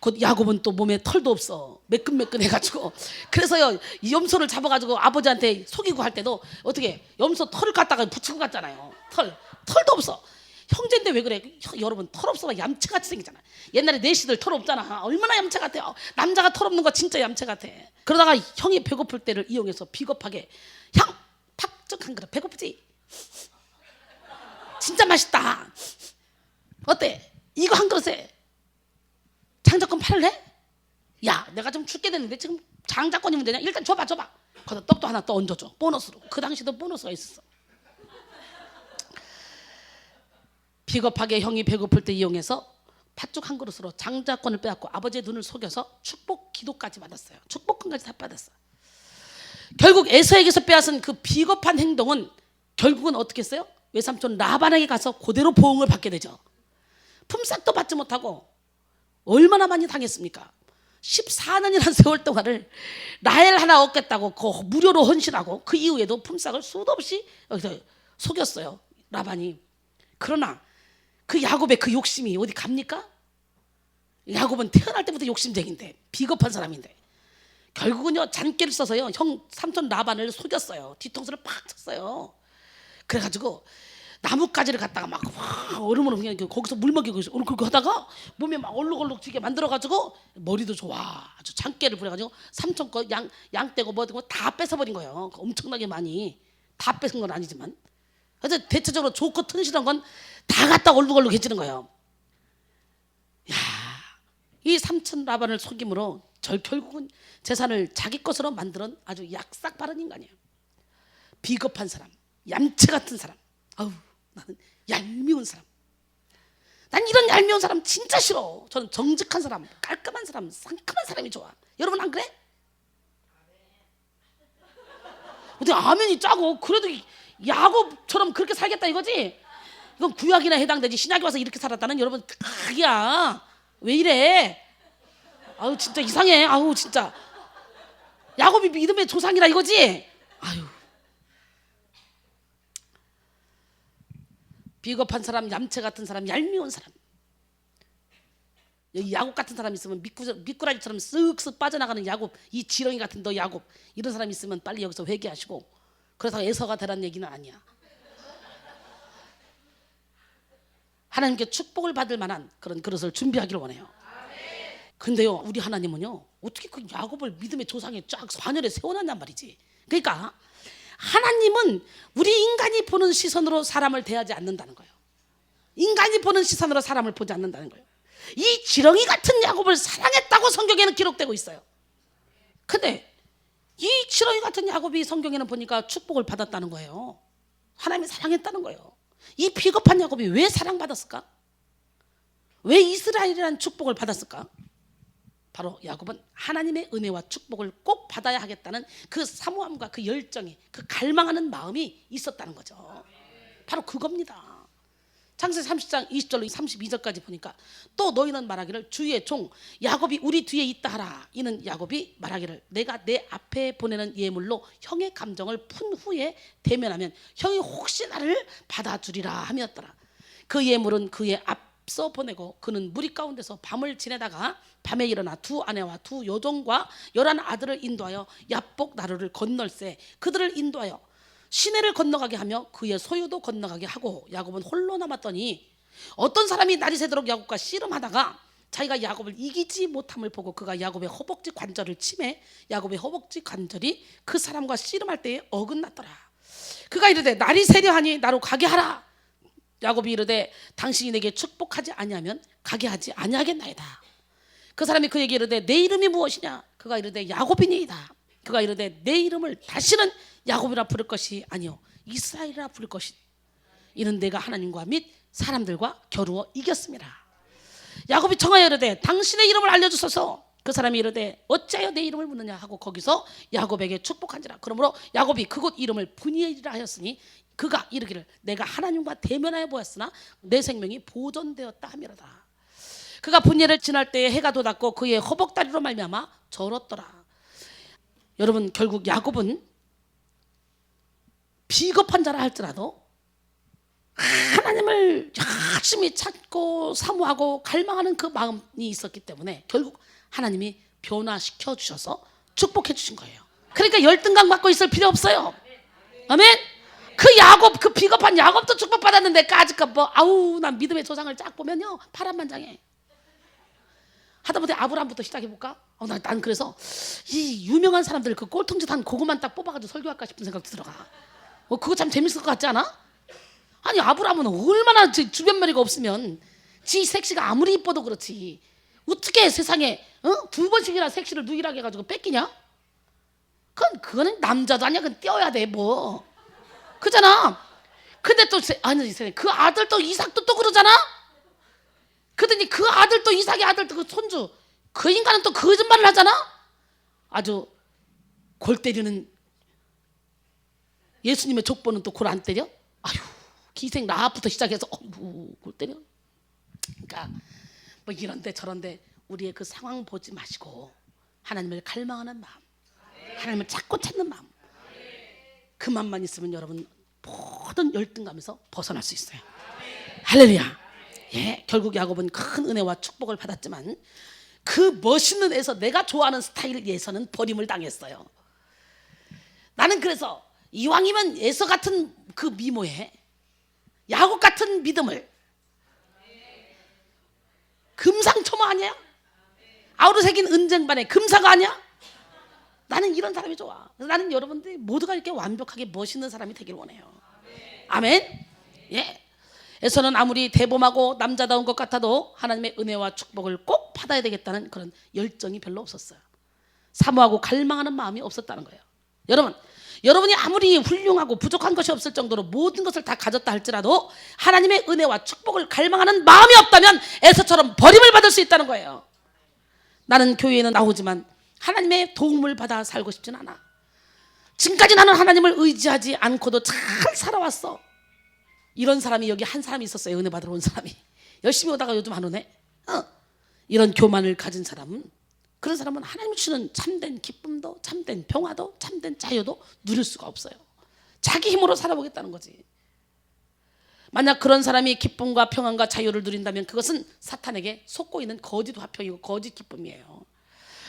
곧 야곱은 또 몸에 털도 없어. 매끈매끈해가지고. 그래서요 이 염소를 잡아가지고 아버지한테 속이고 할 때도 어떻게 염소 털을 갖다가 붙이고 갔잖아요. 털도 없어. 형제인데 왜 그래? 여러분 털 없어봐 얌체같이 생기잖아. 옛날에 내시들 털 없잖아. 얼마나 얌체 같아요. 남자가 털 없는 거 진짜 얌체 같아. 그러다가 형이 배고플 때를 이용해서 비겁하게 형 팥죽 한 그릇 배고프지? 진짜 맛있다. 어때? 이거 한 그릇에 장자권 팔래? 야 내가 좀 죽게 됐는데 지금 장자권이 문제냐? 일단 줘봐. 거기다 떡도 하나 또 얹어줘. 보너스로. 그 당시도 보너스가 있었어. 비겁하게 형이 배고플 때 이용해서 팥죽 한 그릇으로 장자권을 빼앗고 아버지의 눈을 속여서 축복 기도까지 받았어요. 축복금까지 다 받았어요. 결국 에서에게서 빼앗은 그 비겁한 행동은 결국은 어떻게 했어요? 외삼촌 라반에게 가서 그대로 보응을 받게 되죠. 품삯도 받지 못하고 얼마나 많이 당했습니까? 14년이라는 세월 동안을 라헬 하나 얻겠다고 그 무료로 헌신하고 그 이후에도 품삯을 수도 없이 여기서 속였어요 라반이. 그러나 그 야곱의 그 욕심이 어디 갑니까? 야곱은 태어날 때부터 욕심쟁인데 비겁한 사람인데 결국은요 잔꾀를 써서요 형 삼촌 라반을 속였어요. 뒤통수를 팍 쳤어요. 그래가지고 나뭇가지를 갖다가 막 얼음으로 그냥 거기서 물 먹이고 그렇게 하다가 몸에 막 얼룩얼룩지게 만들어가지고 머리도 좋아 아주 장깨를 부려가지고 삼촌 거 양 떼고 뭐 떼고 다 뺏어버린 거예요. 엄청나게 많이. 다 뺏은 건 아니지만 그래서 대체적으로 좋고 튼실한 건 다 갖다 얼룩얼룩해지는 거예요. 야, 이 삼촌 라반을 속임으로 결국은 재산을 자기 것으로 만드는 아주 약삭 바른 인간이에요. 비겁한 사람, 얌체 같은 사람. 아우 나는 얄미운 사람. 난 이런 얄미운 사람 진짜 싫어. 저는 정직한 사람, 깔끔한 사람, 상큼한 사람이 좋아. 여러분 안 그래? 근데 아멘이 짜고 그래도 야곱처럼 그렇게 살겠다 이거지? 이건 구약이나 해당되지. 신약에 와서 이렇게 살았다는 여러분 극이야. 왜 이래? 아우 진짜 이상해. 아우 진짜 야곱이 믿음의 조상이라 이거지? 아유 비겁한 사람, 얌체 같은 사람, 얄미운 사람. 여기 야곱 같은 사람 있으면 미꾸라지처럼 쓱쓱 빠져나가는 야곱, 이 지렁이 같은 너 야곱 이런 사람 있으면 빨리 여기서 회개하시고. 그래서 에서가 되란 얘기는 아니야. 하나님께 축복을 받을 만한 그런 그릇을 준비하기를 원해요. 근데요 우리 하나님은요 어떻게 그 야곱을 믿음의 조상에 쫙 반열에 세워놨냔 말이지. 그러니까 하나님은 우리 인간이 보는 시선으로 사람을 대하지 않는다는 거예요. 인간이 보는 시선으로 사람을 보지 않는다는 거예요. 이 지렁이 같은 야곱을 사랑했다고 성경에는 기록되고 있어요. 근데 이 지렁이 같은 야곱이 성경에는 보니까 축복을 받았다는 거예요. 하나님이 사랑했다는 거예요. 이 비겁한 야곱이 왜 사랑받았을까? 왜 이스라엘이라는 축복을 받았을까? 바로 야곱은 하나님의 은혜와 축복을 꼭 받아야 하겠다는 그 사모함과 그 열정이, 그 갈망하는 마음이 있었다는 거죠. 바로 그겁니다. 창세기 30장 20절로 32절까지 보니까 또 너희는 말하기를 주의 종 야곱이 우리 뒤에 있다 하라. 이는 야곱이 말하기를 내가 내 앞에 보내는 예물로 형의 감정을 푼 후에 대면하면 형이 혹시 나를 받아주리라 함이었더라. 그 예물은 그의 앞 앞서 보내고 그는 무리 가운데서 밤을 지내다가 밤에 일어나 두 아내와 두 여종과 11 아들을 인도하여 야복 나루를 건널세 그들을 인도하여 시내를 건너가게 하며 그의 소유도 건너가게 하고 야곱은 홀로 남았더니 어떤 사람이 날이 새도록 야곱과 씨름하다가 자기가 야곱을 이기지 못함을 보고 그가 야곱의 허벅지 관절을 치매 야곱의 허벅지 관절이 그 사람과 씨름할 때에 어긋났더라. 그가 이르되 날이 새려하니 나로 가게 하라. 야곱이 이르되 당신이 내게 축복하지 아니하면 가게 하지 아니하겠나이다. 그 사람이 그에게 이르되 내 이름이 무엇이냐. 그가 이르되 야곱이니이다. 그가 이르되 내 이름을 다시는 야곱이라 부를 것이 아니요 이스라엘이라 부를 것이 이는 내가 하나님과 및 사람들과 겨루어 이겼습니다. 야곱이 청하여 이르되 당신의 이름을 알려주소서. 그 사람이 이르되 어찌하여 내 이름을 묻느냐 하고 거기서 야곱에게 축복한지라. 그러므로 야곱이 그곳 이름을 브니엘이라 하였으니 그가 이르기를 내가 하나님과 대면하여 보았으나 내 생명이 보존되었다 하미로다. 그가 브니엘을 지날 때에 해가 돋았고 그의 허벅다리로 말미암아 절었더라. 여러분 결국 야곱은 비겁한 자라 할지라도 하나님을 열심히 찾고 사모하고 갈망하는 그 마음이 있었기 때문에 결국 하나님이 변화시켜 주셔서 축복해 주신 거예요. 그러니까 열등감 갖고 있을 필요 없어요. 아멘. 그 야곱, 그 비겁한 야곱도 축복받았는데 까짓것 뭐 아우 난 믿음의 조상을 쫙 보면요 파란만장해. 하다못해 아브라함부터 시작해볼까? 난 그래서 이 유명한 사람들 그 꼴통짓 한 그것만 딱 뽑아가지고 설교할까 싶은 생각도 들어가. 그거 참 재밌을 것 같지 않아? 아니 아브라함은 얼마나 주변머리가 없으면 지 색시가 아무리 이뻐도 그렇지 어떻게 세상에 2번씩이나 색시를 누이라게 해가지고 뺏기냐? 그거는 남자도 아니야. 그건 떼어야 돼 뭐. 그잖아. 근데 또 아니 그 아들도 이삭도 또 그러잖아. 그러더니 그 아들도 이삭의 아들도 그 손주 그 인간은 또 거짓말을 하잖아. 아주 골 때리는 예수님의 족보는 또 골 안 때려? 아휴 기생 라합부터 시작해서 골 때려. 그러니까 뭐 이런데 저런데 우리의 그 상황 보지 마시고 하나님을 갈망하는 마음, 하나님을 찾고 찾는 마음, 그 마음만 있으면 여러분 모든 열등감에서 벗어날 수 있어요. 할렐루야. 예, 결국 야곱은 큰 은혜와 축복을 받았지만 그 멋있는 에서 내가 좋아하는 스타일에서는 버림을 당했어요. 나는 그래서 이왕이면 에서 같은 그 미모에 야곱 같은 믿음을 금상첨화 아니야? 아우로 새긴 은쟁반의 금사가 아니야? 나는 이런 사람이 좋아. 나는 여러분들이 모두가 이렇게 완벽하게 멋있는 사람이 되길 원해요. 아멘. 예. 에서는 아무리 대범하고 남자다운 것 같아도 하나님의 은혜와 축복을 꼭 받아야 되겠다는 그런 열정이 별로 없었어요. 사모하고 갈망하는 마음이 없었다는 거예요. 여러분이 아무리 훌륭하고 부족한 것이 없을 정도로 모든 것을 다 가졌다 할지라도 하나님의 은혜와 축복을 갈망하는 마음이 없다면 에서처럼 버림을 받을 수 있다는 거예요. 나는 교회에는 나오지만 하나님의 도움을 받아 살고 싶진 않아. 지금까지 나는 하나님을 의지하지 않고도 잘 살아왔어. 이런 사람이 여기 한 사람이 있었어요. 은혜 받으러 온 사람이. 열심히 오다가 요즘 안 오네. 이런 교만을 가진 사람은, 그런 사람은 하나님 주시는 참된 기쁨도 참된 평화도 참된 자유도 누릴 수가 없어요. 자기 힘으로 살아보겠다는 거지. 만약 그런 사람이 기쁨과 평안과 자유를 누린다면 그것은 사탄에게 속고 있는 거짓 화평이고 거짓 기쁨이에요.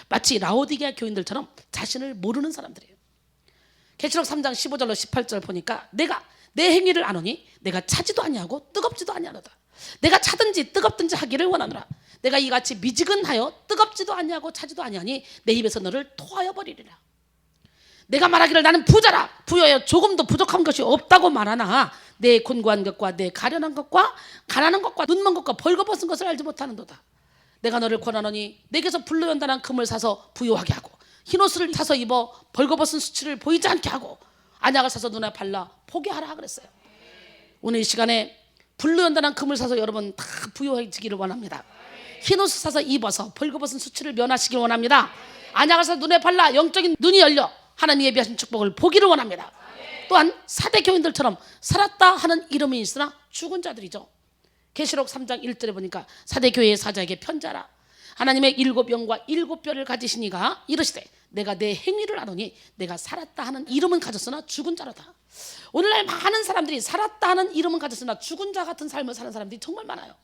마치 라오디게아 교인들처럼 자신을 모르는 사람들이에요. 계시록 3장 15절로 18절 보니까 내가 내 행위를 아노니 내가 차지도 아니하고 뜨겁지도 아니하노다. 내가 차든지 뜨겁든지 하기를 원하노라. 내가 이같이 미지근하여 뜨겁지도 아니하고 차지도 아니하니 내 입에서 너를 토하여 버리리라. 내가 말하기를 나는 부자라 부여여 조금도 부족한 것이 없다고 말하나 내 곤고한 것과 내 가련한 것과 가난한 것과 눈먼 것과 벌거벗은 것을 알지 못하는도다. 내가 너를 권하노니 내게서 불로 연단한 금을 사서 부요하게 하고 흰옷을 사서 입어 벌거벗은 수치를 보이지 않게 하고 안약을 사서 눈에 발라 보게 하라 그랬어요. 오늘 이 시간에 불로 연단한 금을 사서 여러분 다 부요해지기를 원합니다. 흰옷을 사서 입어서 벌거벗은 수치를 면하시길 원합니다. 안약을 사서 눈에 발라 영적인 눈이 열려 하나님이 예비하신 축복을 보기를 원합니다. 또한 사대 교인들처럼 살았다 하는 이름이 있으나 죽은 자들이죠. 계시록 3장 1절에 보니까 사대 교회의 사자에게 편지하라. 하나님의 7영과 7뼈를 가지신 이가 이르시되 내가 내 행위를 아노니 내가 살았다 하는 이름은 가졌으나 죽은 자로다. 오늘날 많은 사람들이 살았다 하는 이름은 가졌으나 죽은 자 같은 삶을 사는 사람들이 정말 많아요.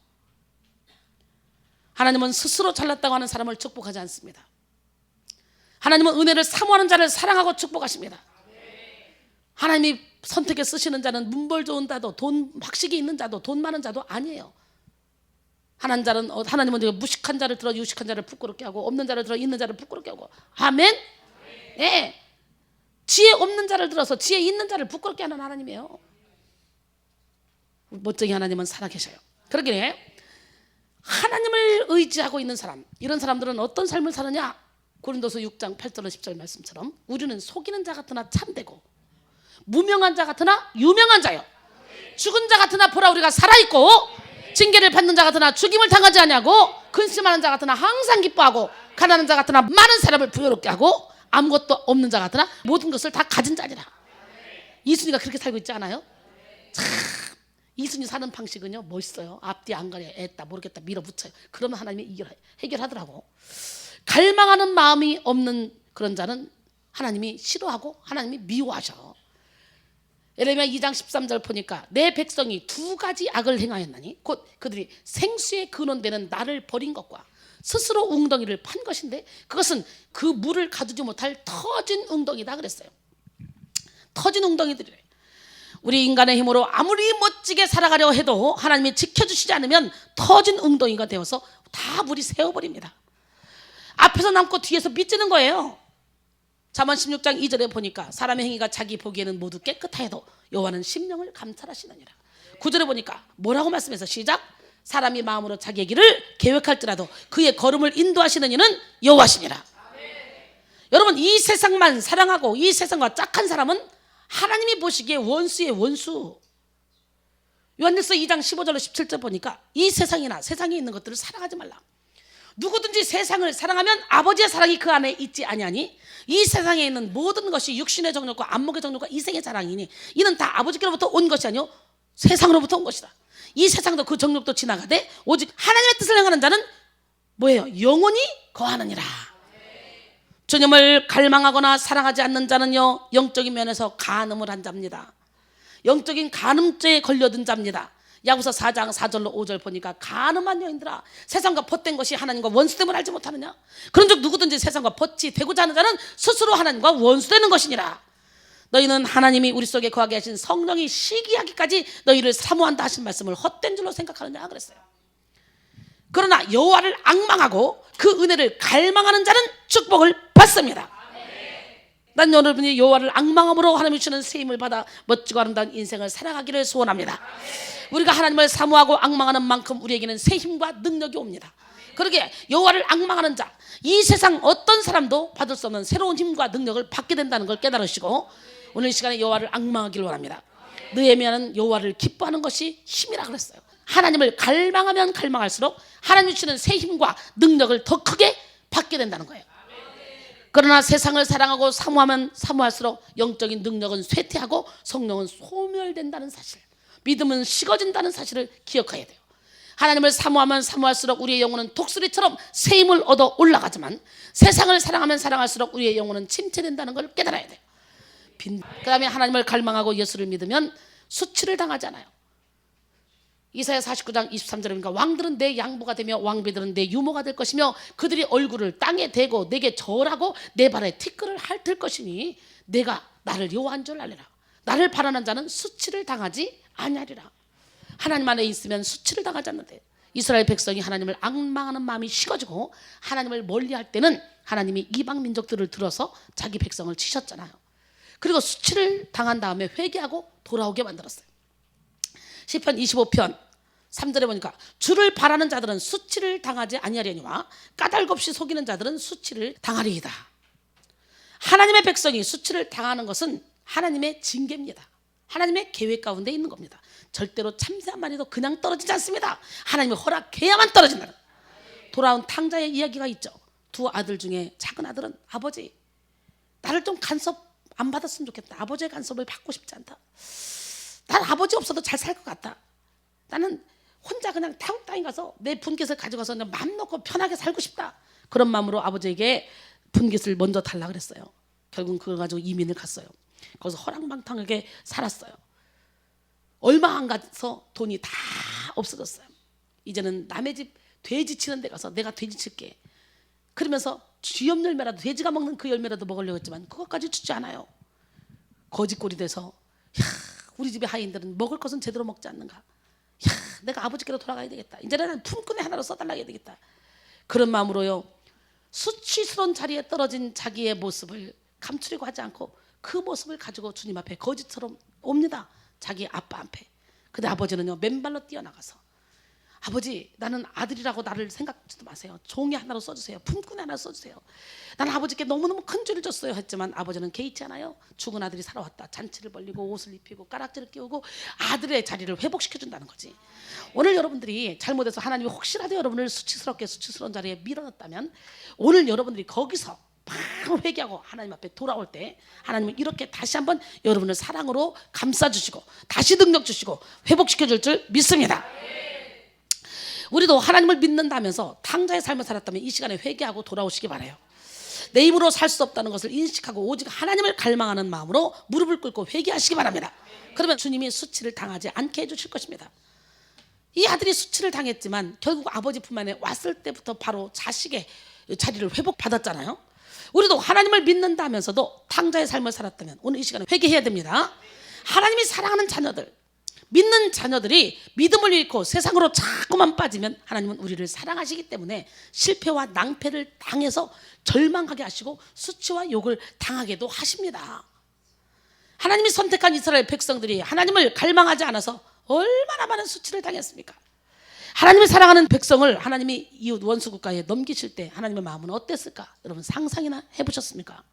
하나님은 스스로 잘났다고 하는 사람을 축복하지 않습니다. 하나님은 은혜를 사모하는 자를 사랑하고 축복하십니다. 하나님이 선택해 쓰시는 자는 문벌 좋은 자도 돈 학식이 있는 자도 돈 많은 자도 아니에요. 하나님은 무식한 자를 들어 유식한 자를 부끄럽게 하고 없는 자를 들어 있는 자를 부끄럽게 하고 아멘? 네. 지혜 없는 자를 들어서 지혜 있는 자를 부끄럽게 하는 하나님이에요. 멋쟁이 하나님은 살아계셔요. 그러기에 하나님을 의지하고 있는 사람, 이런 사람들은 어떤 삶을 사느냐? 고린도서 6장 8절 10절 말씀처럼 우리는 속이는 자 같으나 참되고 무명한 자 같으나 유명한 자요, 죽은 자 같으나 보라 우리가 살아있고 징계를 받는 자 같으나 죽임을 당하지 아니하고 근심하는 자 같으나 항상 기뻐하고 가난한 자 같으나 많은 사람을 부여롭게 하고 아무것도 없는 자 같으나 모든 것을 다 가진 자니라. 이순이가 그렇게 살고 있지 않아요? 참 이순이 사는 방식은요 멋있어요. 앞뒤 안 가려 애다 모르겠다 밀어붙여요. 그러면 하나님이 해결하더라고. 갈망하는 마음이 없는 그런 자는 하나님이 싫어하고 하나님이 미워하셔. 예레미야 2장 13절 보니까 내 백성이 두 가지 악을 행하였나니 곧 그들이 생수의 근원되는 나를 버린 것과 스스로 웅덩이를 판 것인데 그것은 그 물을 가두지 못할 터진 웅덩이다 그랬어요. 터진 웅덩이들이래. 우리 인간의 힘으로 아무리 멋지게 살아가려 해도 하나님이 지켜주시지 않으면 터진 웅덩이가 되어서 다 물이 새어버립니다. 앞에서 남고 뒤에서 삐지는 거예요. 잠언 16장 2절에 보니까 사람의 행위가 자기 보기에는 모두 깨끗하여도 여호와는 심령을 감찰하시느니라. 9절에 보니까 뭐라고 말씀해서 시작. 사람이 마음으로 자기의 길을 계획할지라도 그의 걸음을 인도하시는 이는 여호와시니라. 여러분 이 세상만 사랑하고 이 세상과 짝한 사람은 하나님이 보시기에 원수의 원수. 요한일서 2장 15절로 17절 보니까 이 세상이나 세상에 있는 것들을 사랑하지 말라. 누구든지 세상을 사랑하면 아버지의 사랑이 그 안에 있지 아니하니 이 세상에 있는 모든 것이 육신의 정욕과 안목의 정욕과 이생의 자랑이니 이는 다 아버지께로부터 온 것이 아니요 세상으로부터 온 것이다. 이 세상도 그 정욕도 지나가되 오직 하나님의 뜻을 행하는 자는 뭐예요? 영원히 거하느니라. 주님을 갈망하거나 사랑하지 않는 자는요 영적인 면에서 간음을 한 자입니다. 영적인 간음죄에 걸려든 자입니다. 야고보서 4장 4절로 5절 보니까 간음한 여인들아 세상과 벗된 것이 하나님과 원수됨을 알지 못하느냐. 그런즉 누구든지 세상과 벗이 되고자 하는 자는 스스로 하나님과 원수되는 것이니라. 너희는 하나님이 우리 속에 거하게 하신 성령이 시기하기까지 너희를 사모한다 하신 말씀을 헛된 줄로 생각하느냐 그랬어요. 그러나 여호와를 앙망하고 그 은혜를 갈망하는 자는 축복을 받습니다. 난 여러분이 여호와를 앙망함으로 하나님이 주는 세임을 받아 멋지고 아름다운 인생을 살아가기를 소원합니다. 우리가 하나님을 사모하고 앙망하는 만큼 우리에게는 새 힘과 능력이 옵니다. 그러게 여호와를 앙망하는 자, 이 세상 어떤 사람도 받을 수 없는 새로운 힘과 능력을 받게 된다는 걸 깨달으시고 오늘 이 시간에 여호와를 앙망하기를 원합니다. 느헤미야는 여호와를 기뻐하는 것이 힘이라 그랬어요. 하나님을 갈망하면 갈망할수록 하나님이 주시는 새 힘과 능력을 더 크게 받게 된다는 거예요. 그러나 세상을 사랑하고 사모하면 사모할수록 영적인 능력은 쇠퇴하고 성령은 소멸된다는 사실, 믿음은 식어진다는 사실을 기억해야 돼요. 하나님을 사모하면 사모할수록 우리의 영혼은 독수리처럼 새 힘을 얻어 올라가지만 세상을 사랑하면 사랑할수록 우리의 영혼은 침체된다는 걸 깨달아야 돼요. 그 다음에 하나님을 갈망하고 예수를 믿으면 수치를 당하지 않아요. 이사야 49장 23절에 보니까 왕들은 내 양보가 되며 왕비들은 내 유모가 될 것이며 그들이 얼굴을 땅에 대고 내게 절하고 내 발에 티끌을 핥을 것이니 내가 나를 여호와인 줄 알리라. 나를 바라는 자는 수치를 당하지 아니하리라. 하나님 안에 있으면 수치를 당하지 않는데 이스라엘 백성이 하나님을 앙망하는 마음이 식어지고 하나님을 멀리할 때는 하나님이 이방 민족들을 들어서 자기 백성을 치셨잖아요. 그리고 수치를 당한 다음에 회개하고 돌아오게 만들었어요. 시편 25편 3절에 보니까 주를 바라는 자들은 수치를 당하지 아니하려니와 까닭 없이 속이는 자들은 수치를 당하리이다. 하나님의 백성이 수치를 당하는 것은 하나님의 징계입니다. 하나님의 계획 가운데 있는 겁니다. 절대로 참새한 마리도 그냥 떨어지지 않습니다. 하나님이 허락해야만 떨어진다. 돌아온 탕자의 이야기가 있죠. 두 아들 중에 작은 아들은 아버지 나를 좀 간섭 안 받았으면 좋겠다. 아버지의 간섭을 받고 싶지 않다. 난 아버지 없어도 잘 살 것 같다. 나는 혼자 그냥 태국 땅에 가서 내 분깃을 가져가서 그냥 마음 놓고 편하게 살고 싶다. 그런 마음으로 아버지에게 분깃을 먼저 달라 그랬어요. 결국은 그걸 가지고 이민을 갔어요. 거기서 허랑방탕하게 살았어요. 얼마 안 가서 돈이 다 없어졌어요. 이제는 남의 집 돼지 치는 데 가서 내가 돼지 칠게. 그러면서 쥐염 열매라도, 돼지가 먹는 그 열매라도 먹으려고 했지만 그것까지 주지 않아요. 거짓골이 돼서 야, 우리 집의 하인들은 먹을 것은 제대로 먹지 않는가. 야, 내가 아버지께로 돌아가야 되겠다. 이제는 품꾼의 하나로 써달라야 되겠다. 그런 마음으로요, 수치스러운 자리에 떨어진 자기의 모습을 감추려고 하지 않고 그 모습을 가지고 주님 앞에 거짓처럼 옵니다. 자기 아빠 앞에. 근데 아버지는요, 맨발로 뛰어나가서 아버지, 나는 아들이라고 나를 생각지도 마세요. 종이 하나로 써주세요. 품꾼 하나 써주세요. 나는 아버지께 너무너무 큰 죄를 졌어요 했지만 아버지는 개의치 않아요. 죽은 아들이 살아왔다. 잔치를 벌리고 옷을 입히고 가락지를 끼우고 아들의 자리를 회복시켜준다는 거지. 오늘 여러분들이 잘못해서 하나님이 혹시라도 여러분을 수치스러운 자리에 밀어넣었다면 오늘 여러분들이 거기서 바로 회개하고 하나님 앞에 돌아올 때 하나님은 이렇게 다시 한번 여러분을 사랑으로 감싸주시고 다시 능력 주시고 회복시켜줄 줄 믿습니다. 우리도 하나님을 믿는다면서 탕자의 삶을 살았다면 이 시간에 회개하고 돌아오시기 바라요. 내 힘으로 살 수 없다는 것을 인식하고 오직 하나님을 갈망하는 마음으로 무릎을 꿇고 회개하시기 바랍니다. 그러면 주님이 수치를 당하지 않게 해주실 것입니다. 이 아들이 수치를 당했지만 결국 아버지 품 안에 왔을 때부터 바로 자식의 자리를 회복받았잖아요. 우리도 하나님을 믿는다면서도 탕자의 삶을 살았다면 오늘 이 시간에 회개해야 됩니다. 하나님이 사랑하는 자녀들, 믿는 자녀들이 믿음을 잃고 세상으로 자꾸만 빠지면 하나님은 우리를 사랑하시기 때문에 실패와 낭패를 당해서 절망하게 하시고 수치와 욕을 당하게도 하십니다. 하나님이 선택한 이스라엘 백성들이 하나님을 갈망하지 않아서 얼마나 많은 수치를 당했습니까? 하나님이 사랑하는 백성을 하나님이 이웃 원수 국가에 넘기실 때 하나님의 마음은 어땠을까? 여러분 상상이나 해보셨습니까?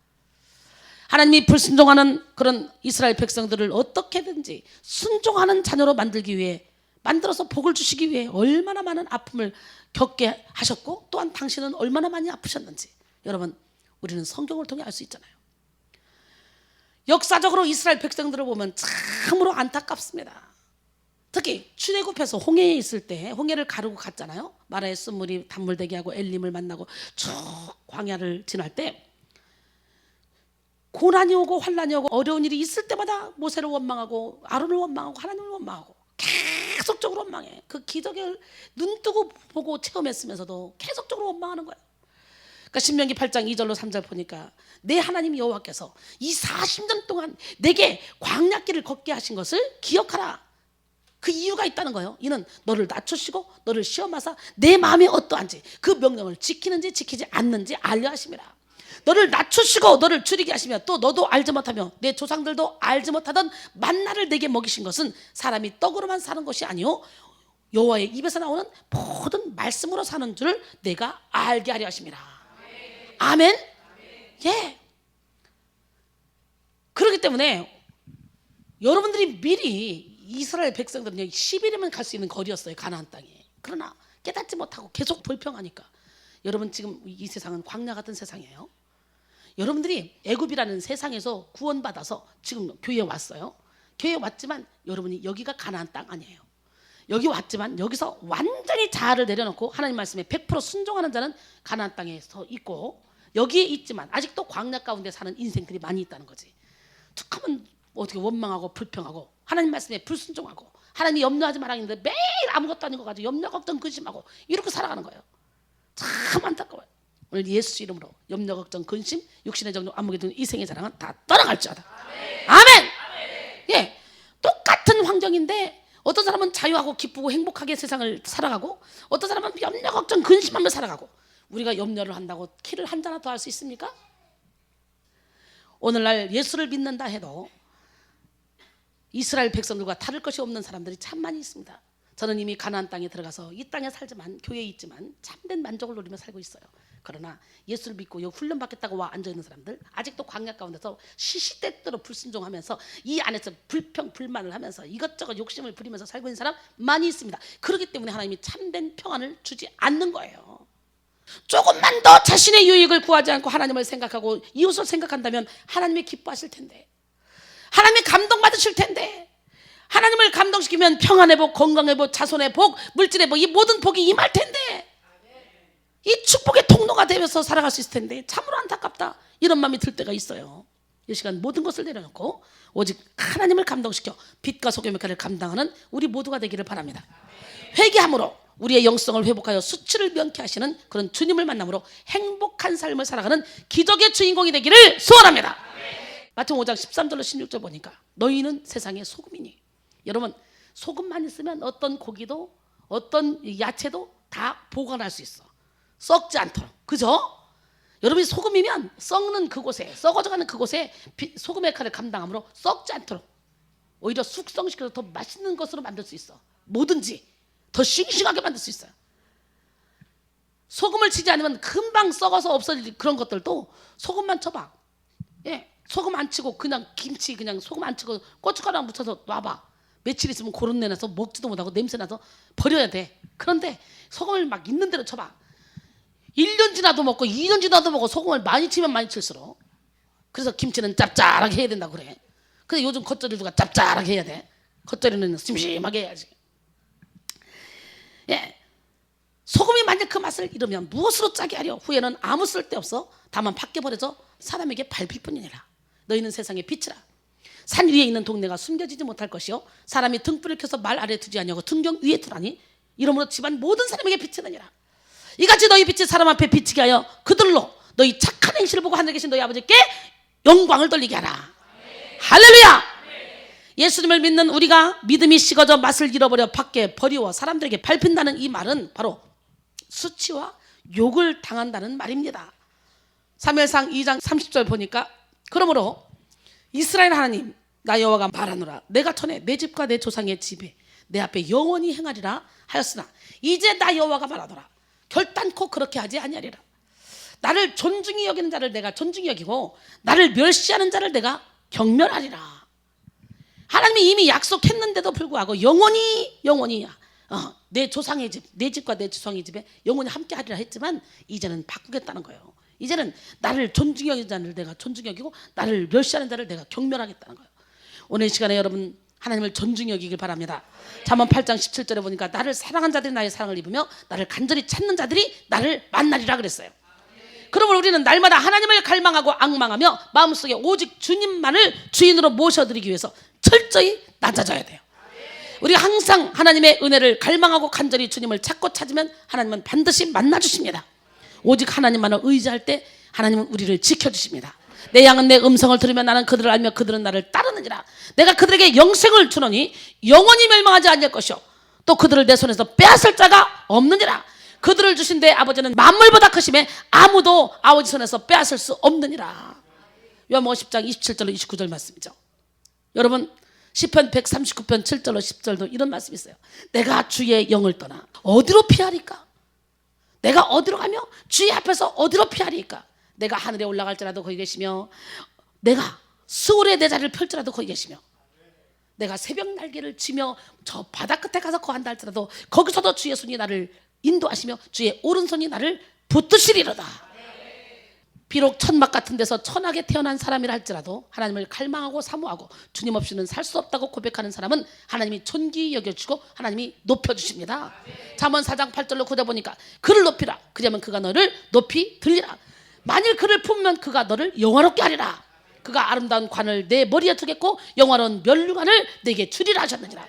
하나님이 불순종하는 그런 이스라엘 백성들을 어떻게든지 순종하는 자녀로 만들기 위해, 만들어서 복을 주시기 위해 얼마나 많은 아픔을 겪게 하셨고 또한 당신은 얼마나 많이 아프셨는지 여러분 우리는 성경을 통해 알 수 있잖아요. 역사적으로 이스라엘 백성들을 보면 참으로 안타깝습니다. 특히 출애굽해서 홍해에 있을 때 홍해를 가르고 갔잖아요. 마라의 쓴물이 단물되게 하고 엘림을 만나고 쭉 광야를 지날 때 고난이 오고 환난이 오고 어려운 일이 있을 때마다 모세를 원망하고 아론을 원망하고 하나님을 원망하고 계속적으로 원망해. 그 기적을 눈뜨고 보고 체험했으면서도 계속적으로 원망하는 거예요. 그러니까 신명기 8장 2절로 3절 보니까 내 하나님 여호와께서 이 40년 동안 내게 광야길을 걷게 하신 것을 기억하라. 그 이유가 있다는 거예요. 이는 너를 낮추시고 너를 시험하사 내 마음이 어떠한지 그 명령을 지키는지 지키지 않는지 알려 하심이라. 너를 낮추시고 너를 줄이게 하시며 또 너도 알지 못하며 내 조상들도 알지 못하던 만나를 내게 먹이신 것은 사람이 떡으로만 사는 것이 아니요 여호와의 입에서 나오는 모든 말씀으로 사는 줄을 내가 알게 하려 하심이라. 아멘. 예. 그렇기 때문에 여러분들이 미리 이스라엘 백성들은 10일이면 갈 수 있는 거리였어요. 가나안 땅에. 그러나 깨닫지 못하고 계속 불평하니까 여러분 지금 이 세상은 광야 같은 세상이에요. 여러분들이 애굽이라는 세상에서 구원받아서 지금 교회에 왔어요. 교회에 왔지만 여러분이 여기가 가나안 땅 아니에요. 여기 왔지만 여기서 완전히 자아를 내려놓고 하나님 말씀에 100% 순종하는 자는 가나안 땅에서 있고 여기에 있지만 아직도 광야 가운데 사는 인생들이 많이 있다는 거지. 툭하면 어떻게 원망하고 불평하고 하나님 말씀에 불순종하고 하나님이 염려하지 말라 했는데 매일 아무것도 아닌 거 가지고 염려 걱정 근심하고 이렇게 살아가는 거예요. 참 안타까워요. 오늘 예수 이름으로 염려 걱정 근심 육신의 정욕 안목의 등 이생의 자랑은 다 떠나갈지어다. 아멘. 예, 똑같은 환경인데 어떤 사람은 자유하고 기쁘고 행복하게 세상을 살아가고 어떤 사람은 염려 걱정 근심하며 살아가고 우리가 염려를 한다고 키를 한 자나 더 할 수 있습니까? 오늘날 예수를 믿는다 해도 이스라엘 백성들과 다를 것이 없는 사람들이 참 많이 있습니다. 저는 이미 가나안 땅에 들어가서 이 땅에 살지만 교회에 있지만 참된 만족을 누리며 살고 있어요. 그러나 예수를 믿고 여기 훈련 받겠다고 와 앉아있는 사람들 아직도 광야 가운데서 시시때때로 불순종하면서 이 안에서 불평 불만을 하면서 이것저것 욕심을 부리면서 살고 있는 사람 많이 있습니다. 그렇기 때문에 하나님이 참된 평안을 주지 않는 거예요. 조금만 더 자신의 유익을 구하지 않고 하나님을 생각하고 이웃을 생각한다면 하나님이 기뻐하실 텐데 하나님이 감동받으실 텐데 하나님을 감동시키면 평안의 복, 건강의 복, 자손의 복, 물질의 복 이 모든 복이 임할 텐데 이 축복의 통로가 되면서 살아갈 수 있을 텐데 참으로 안타깝다 이런 마음이 들 때가 있어요. 이 시간 모든 것을 내려놓고 오직 하나님을 감동시켜 빛과 소금의 역할을 감당하는 우리 모두가 되기를 바랍니다. 회개함으로 우리의 영성을 회복하여 수치를 명쾌하시는 그런 주님을 만남으로 행복한 삶을 살아가는 기적의 주인공이 되기를 소원합니다. 마태복음 5장 13절로 16절 보니까 너희는 세상의 소금이니. 여러분, 소금만 있으면 어떤 고기도 어떤 야채도 다 보관할 수 있어. 썩지 않도록. 그죠? 여러분이 소금이면 썩는 그곳에, 썩어져가는 그곳에 소금의 역할을 감당함으로 썩지 않도록 오히려 숙성시켜서 더 맛있는 것으로 만들 수 있어. 뭐든지 더 싱싱하게 만들 수 있어요. 소금을 치지 않으면 금방 썩어서 없어질 그런 것들도 소금만 쳐봐. 예, 소금 안 치고 그냥 김치 그냥 소금 안 치고 고춧가루 묻혀서 놔봐. 며칠 있으면 고런 내 나서 먹지도 못하고 냄새 나서 버려야 돼. 그런데 소금을 막 있는 대로 쳐봐. 1년 지나도 먹고 2년 지나도 먹고 소금을 많이 치면 많이 칠수록. 그래서 김치는 짭짤하게 해야 된다고 그래. 근데 요즘 겉절이 누가 짭짤하게 해야 돼. 겉절이는 심심하게 해야지. 예, 소금이 만약 그 맛을 잃으면 무엇으로 짜게 하려? 후에는 아무 쓸데없어. 다만 밖에 버려져 사람에게 밟힐 뿐이니라. 너희는 세상의 빛이라. 산 위에 있는 동네가 숨겨지지 못할 것이요 사람이 등불을 켜서 말 아래에 두지 아니하고 등경 위에 두라니 이러므로 집안 모든 사람에게 빛이 되니라. 이같이 너희 빛이 사람 앞에 비치게 하여 그들로 너희 착한 행실을 보고 하늘에 계신 너희 아버지께 영광을 돌리게 하라. 할렐루야. 예수님을 믿는 우리가 믿음이 식어져 맛을 잃어버려 밖에 버리워 사람들에게 밟힌다는 이 말은 바로 수치와 욕을 당한다는 말입니다. 사무엘상 2장 30절 보니까 그러므로 이스라엘 하나님 나 여호와가 말하노라 내가 전에 내 집과 내 조상의 집에 내 앞에 영원히 행하리라 하였으나 이제 나 여호와가 말하노라 결단코 그렇게 하지 아니하리라. 나를 존중히 여기는 자를 내가 존중히 여기고 나를 멸시하는 자를 내가 경멸하리라. 하나님이 이미 약속했는데도 불구하고 영원히 내 조상의 집, 내 집과 내 조상의 집에 영원히 함께 하리라 했지만 이제는 바꾸겠다는 거예요. 이제는 나를 존중히 여기는 자를 내가 존중히 여기고 나를 멸시하는 자를 내가 경멸하겠다는 거예요. 오늘 시간에 여러분 하나님을 존중히 여기길 바랍니다. 잠언 8장 17절에 보니까 나를 사랑한 자들이 나의 사랑을 입으며 나를 간절히 찾는 자들이 나를 만나리라 그랬어요. 그러면 우리는 날마다 하나님을 갈망하고 앙망하며 마음속에 오직 주님만을 주인으로 모셔드리기 위해서 철저히 낮아져야 돼요. 우리가 항상 하나님의 은혜를 갈망하고 간절히 주님을 찾고 찾으면 하나님은 반드시 만나주십니다. 오직 하나님만을 의지할 때 하나님은 우리를 지켜주십니다. 내 양은 내 음성을 들으면 나는 그들을 알며 그들은 나를 따르느니라. 내가 그들에게 영생을 주노니 영원히 멸망하지 않을 것이요 또 그들을 내 손에서 빼앗을 자가 없느니라. 그들을 주신 내 아버지는 만물보다 크심에 아무도 아버지 손에서 빼앗을 수 없느니라. 요한복음 10장 27절로 29절 말씀이죠. 여러분 시편 139편 7절로 10절도 이런 말씀이 있어요. 내가 주의 영을 떠나 어디로 피하리까? 내가 어디로 가며 주의 앞에서 어디로 피하리까? 내가 하늘에 올라갈지라도 거기 계시며 내가 수월에 내 자리를 펼지라도 거기 계시며 내가 새벽 날개를 치며 저 바다 끝에 가서 거한다 할지라도 거기서도 주의 손이 나를 인도하시며 주의 오른손이 나를 붙드시리로다. 비록 천막 같은 데서 천하게 태어난 사람이라 할지라도 하나님을 갈망하고 사모하고 주님 없이는 살 수 없다고 고백하는 사람은 하나님이 존귀히 여겨주고 하나님이 높여주십니다. 잠언 4장 8절로 9절 보니까 그를 높이라 그러면 그가 너를 높이 들리라. 만일 그를 품으면 그가 너를 영화롭게 하리라. 그가 아름다운 관을 내 머리에 두겠고 영화로운 면류관을 내게 주리라 하셨느니라.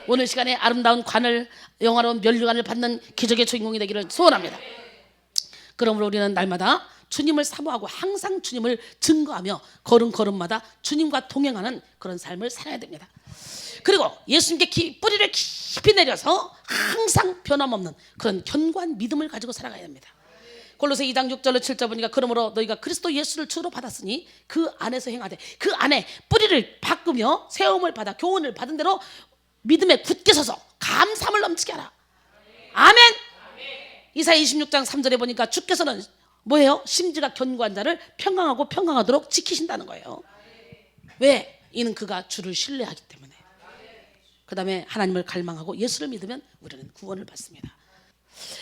오늘 시간에 아름다운 관을 영화로운 면류관을 받는 기적의 주인공이 되기를 소원합니다. 그러므로 우리는 날마다 주님을 사모하고 항상 주님을 증거하며 걸음걸음마다 주님과 동행하는 그런 삶을 살아야 됩니다. 그리고 예수님께 뿌리를 깊이 내려서 항상 변함없는 그런 견고한 믿음을 가지고 살아가야 됩니다. 골로새 2장 6절로 7절 보니까 그러므로 너희가 그리스도 예수를 주로 받았으니 그 안에서 행하되 그 안에 뿌리를 바꾸며 세움을 받아 교훈을 받은 대로 믿음에 굳게 서서 감사함을 넘치게 하라. 아멘. 이사야 26장 3절에 보니까 주께서는 뭐예요? 심지가 견고한 자를 평강하고 평강하도록 지키신다는 거예요. 왜? 이는 그가 주를 신뢰하기 때문에. 그 다음에 하나님을 갈망하고 예수를 믿으면 우리는 구원을 받습니다.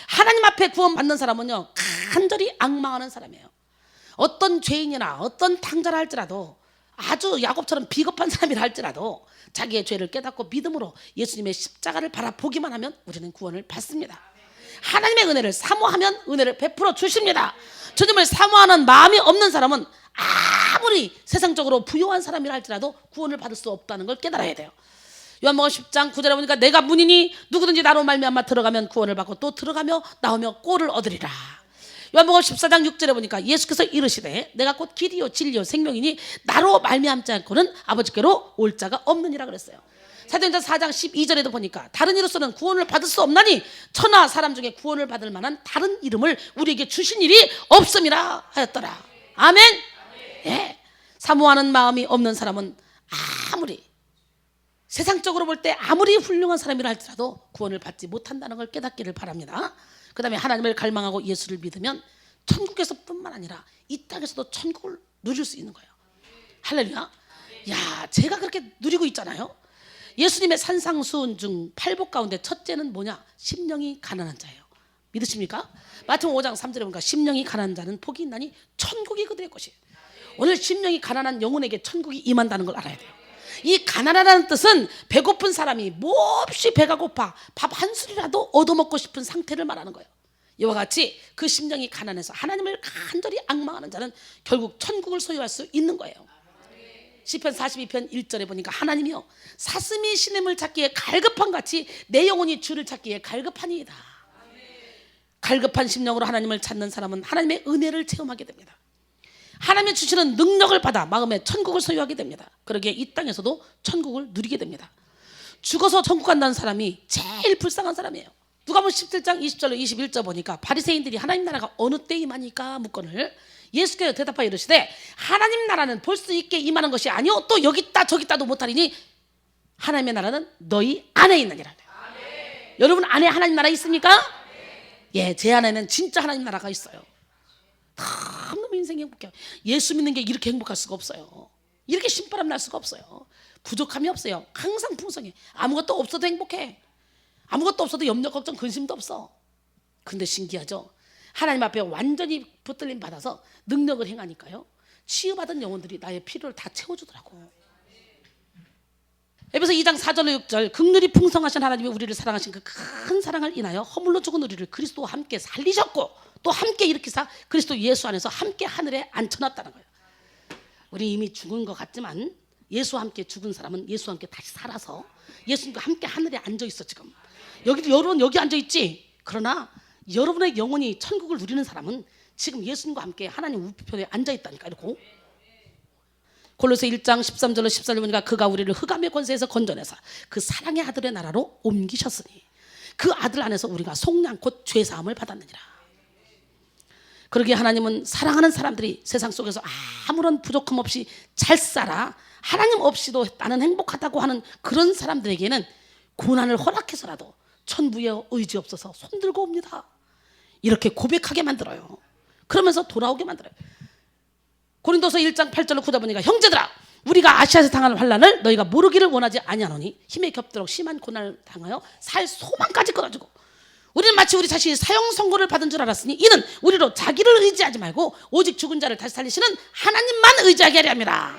하나님 앞에 구원 받는 사람은요 간절히 앙망하는 사람이에요. 어떤 죄인이나 어떤 탕자라 할지라도 아주 야곱처럼 비겁한 사람이라 할지라도 자기의 죄를 깨닫고 믿음으로 예수님의 십자가를 바라보기만 하면 우리는 구원을 받습니다. 하나님의 은혜를 사모하면 은혜를 베풀어 주십니다. 주님을 사모하는 마음이 없는 사람은 아무리 세상적으로 부유한 사람이라 할지라도 구원을 받을 수 없다는 걸 깨달아야 돼요. 요한복음 10장 9절에 보니까 내가 문이니 누구든지 나로 말미암아 들어가면 구원을 받고 또 들어가며 나오며 꼴을 얻으리라. 요한복음 14장 6절에 보니까 예수께서 이르시되 내가 곧 길이요 진리요 생명이니 나로 말미암지 않고는 아버지께로 올 자가 없느니라 그랬어요. 사도행전 4장 12절에도 보니까 다른 이로서는 구원을 받을 수 없나니 천하 사람 중에 구원을 받을 만한 다른 이름을 우리에게 주신 일이 없음이라 하였더라. 아멘. 예. 사모하는 마음이 없는 사람은 아무리 세상적으로 볼 때 아무리 훌륭한 사람이라 할지라도 구원을 받지 못한다는 걸 깨닫기를 바랍니다. 그 다음에 하나님을 갈망하고 예수를 믿으면 천국에서뿐만 아니라 이 땅에서도 천국을 누릴 수 있는 거예요. 할렐루야. 야, 제가 그렇게 누리고 있잖아요. 예수님의 산상수훈 중 8복 가운데 첫째는 뭐냐? 심령이 가난한 자예요. 믿으십니까? 마태복음 5장 3절에 보니까 심령이 가난한 자는 복이 있나니 천국이 그들의 것이에요. 오늘 심령이 가난한 영혼에게 천국이 임한다는 걸 알아야 돼요. 이 가난하다는 뜻은 배고픈 사람이 몹시 배가 고파 밥 한 술이라도 얻어먹고 싶은 상태를 말하는 거예요. 이와 같이 그 심령이 가난해서 하나님을 간절히 앙망하는 자는 결국 천국을 소유할 수 있는 거예요. 시편 42편 1절에 보니까 하나님이여 사슴이 시냇을 찾기에 갈급한 같이 내 영혼이 주를 찾기에 갈급하니이다. 갈급한 심령으로 하나님을 찾는 사람은 하나님의 은혜를 체험하게 됩니다. 하나님이 주시는 능력을 받아 마음의 천국을 소유하게 됩니다. 그러기에 이 땅에서도 천국을 누리게 됩니다. 죽어서 천국 간다는 사람이 제일 불쌍한 사람이에요. 누가복음 17장 20절로 21절 보니까 바리새인들이 하나님 나라가 어느 때 임하니까 묻거늘 예수께서 대답하여 이르시되 하나님 나라는 볼 수 있게 임하는 것이 아니요 또 여기 있다 저기 있다도 못하리니 하나님의 나라는 너희 안에 있느니라. 여러분 안에 하나님 나라 있습니까? 예, 제 안에는 진짜 하나님 나라가 있어요. 너무 인생이 행복해요. 예수 믿는 게 이렇게 행복할 수가 없어요. 이렇게 신바람 날 수가 없어요. 부족함이 없어요. 항상 풍성해. 아무것도 없어도 행복해. 아무것도 없어도 염려 걱정 근심도 없어. 근데 신기하죠. 하나님 앞에 완전히 붙들림 받아서 능력을 행하니까요 치유받은 영혼들이 나의 필요를 다 채워주더라고. 에베소 2장 4절로 6절 긍휼이 풍성하신 하나님이 우리를 사랑하신 그 큰 사랑을 인하여 허물로 죽은 우리를 그리스도와 함께 살리셨고 또 함께 일으키사 그리스도 예수 안에서 함께 하늘에 앉혀놨다는 거예요. 우리 이미 죽은 것 같지만 예수와 함께 죽은 사람은 예수와 함께 다시 살아서 예수님과 함께 하늘에 앉아있어. 지금 여러분 여기 앉아있지. 그러나 여러분의 영혼이 천국을 누리는 사람은 지금 예수님과 함께 하나님 우편에 앉아있다니까. 이러고 골로새 1장 13절로 14절 보니까 그가 우리를 흑암의 권세에서 건져내사 그 사랑의 아들의 나라로 옮기셨으니 그 아들 안에서 우리가 속량 곧 죄사함을 받았느니라. 그러기에 하나님은 사랑하는 사람들이 세상 속에서 아무런 부족함 없이 잘 살아 하나님 없이도 나는 행복하다고 하는 그런 사람들에게는 고난을 허락해서라도 천부의 의지 없어서 손들고 옵니다. 이렇게 고백하게 만들어요. 그러면서 돌아오게 만들어요. 고린도서 1장 8절로 9절 보니까 형제들아 우리가 아시아에서 당하는 환난을 너희가 모르기를 원하지 아니하노니 힘에 겹도록 심한 고난을 당하여 살 소망까지 끊어주고 우리는 마치 우리 자신이 사형 선고를 받은 줄 알았으니 이는 우리로 자기를 의지하지 말고 오직 죽은 자를 다시 살리시는 하나님만 의지하게 하려 함이라.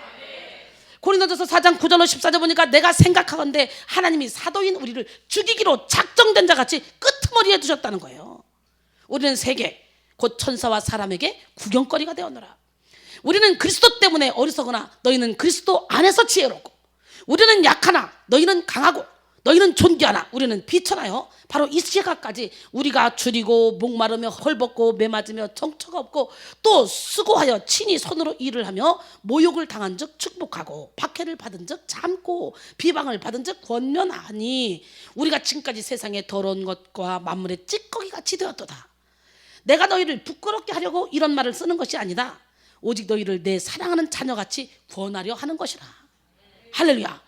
고린도전서 4장 9절로 14절 보니까 내가 생각하건대 하나님이 사도인 우리를 죽이기로 작정된 자같이 끄트머리에 두셨다는 거예요. 우리는 세계 곧 천사와 사람에게 구경거리가 되었노라. 우리는 그리스도 때문에 어리석으나 너희는 그리스도 안에서 지혜롭고 우리는 약하나 너희는 강하고 너희는 존귀하나 우리는 비천하여 바로 이 시각까지 우리가 줄이고 목마르며 헐벗고 매맞으며 정처가 없고 또 수고하여 친히 손으로 일을 하며 모욕을 당한 즉 축복하고 박해를 받은 즉 참고 비방을 받은 즉 권면하니 우리가 지금까지 세상의 더러운 것과 만물의 찌꺼기같이 되었도다. 내가 너희를 부끄럽게 하려고 이런 말을 쓰는 것이 아니다. 오직 너희를 내 사랑하는 자녀같이 구원하려 하는 것이라. 할렐루야.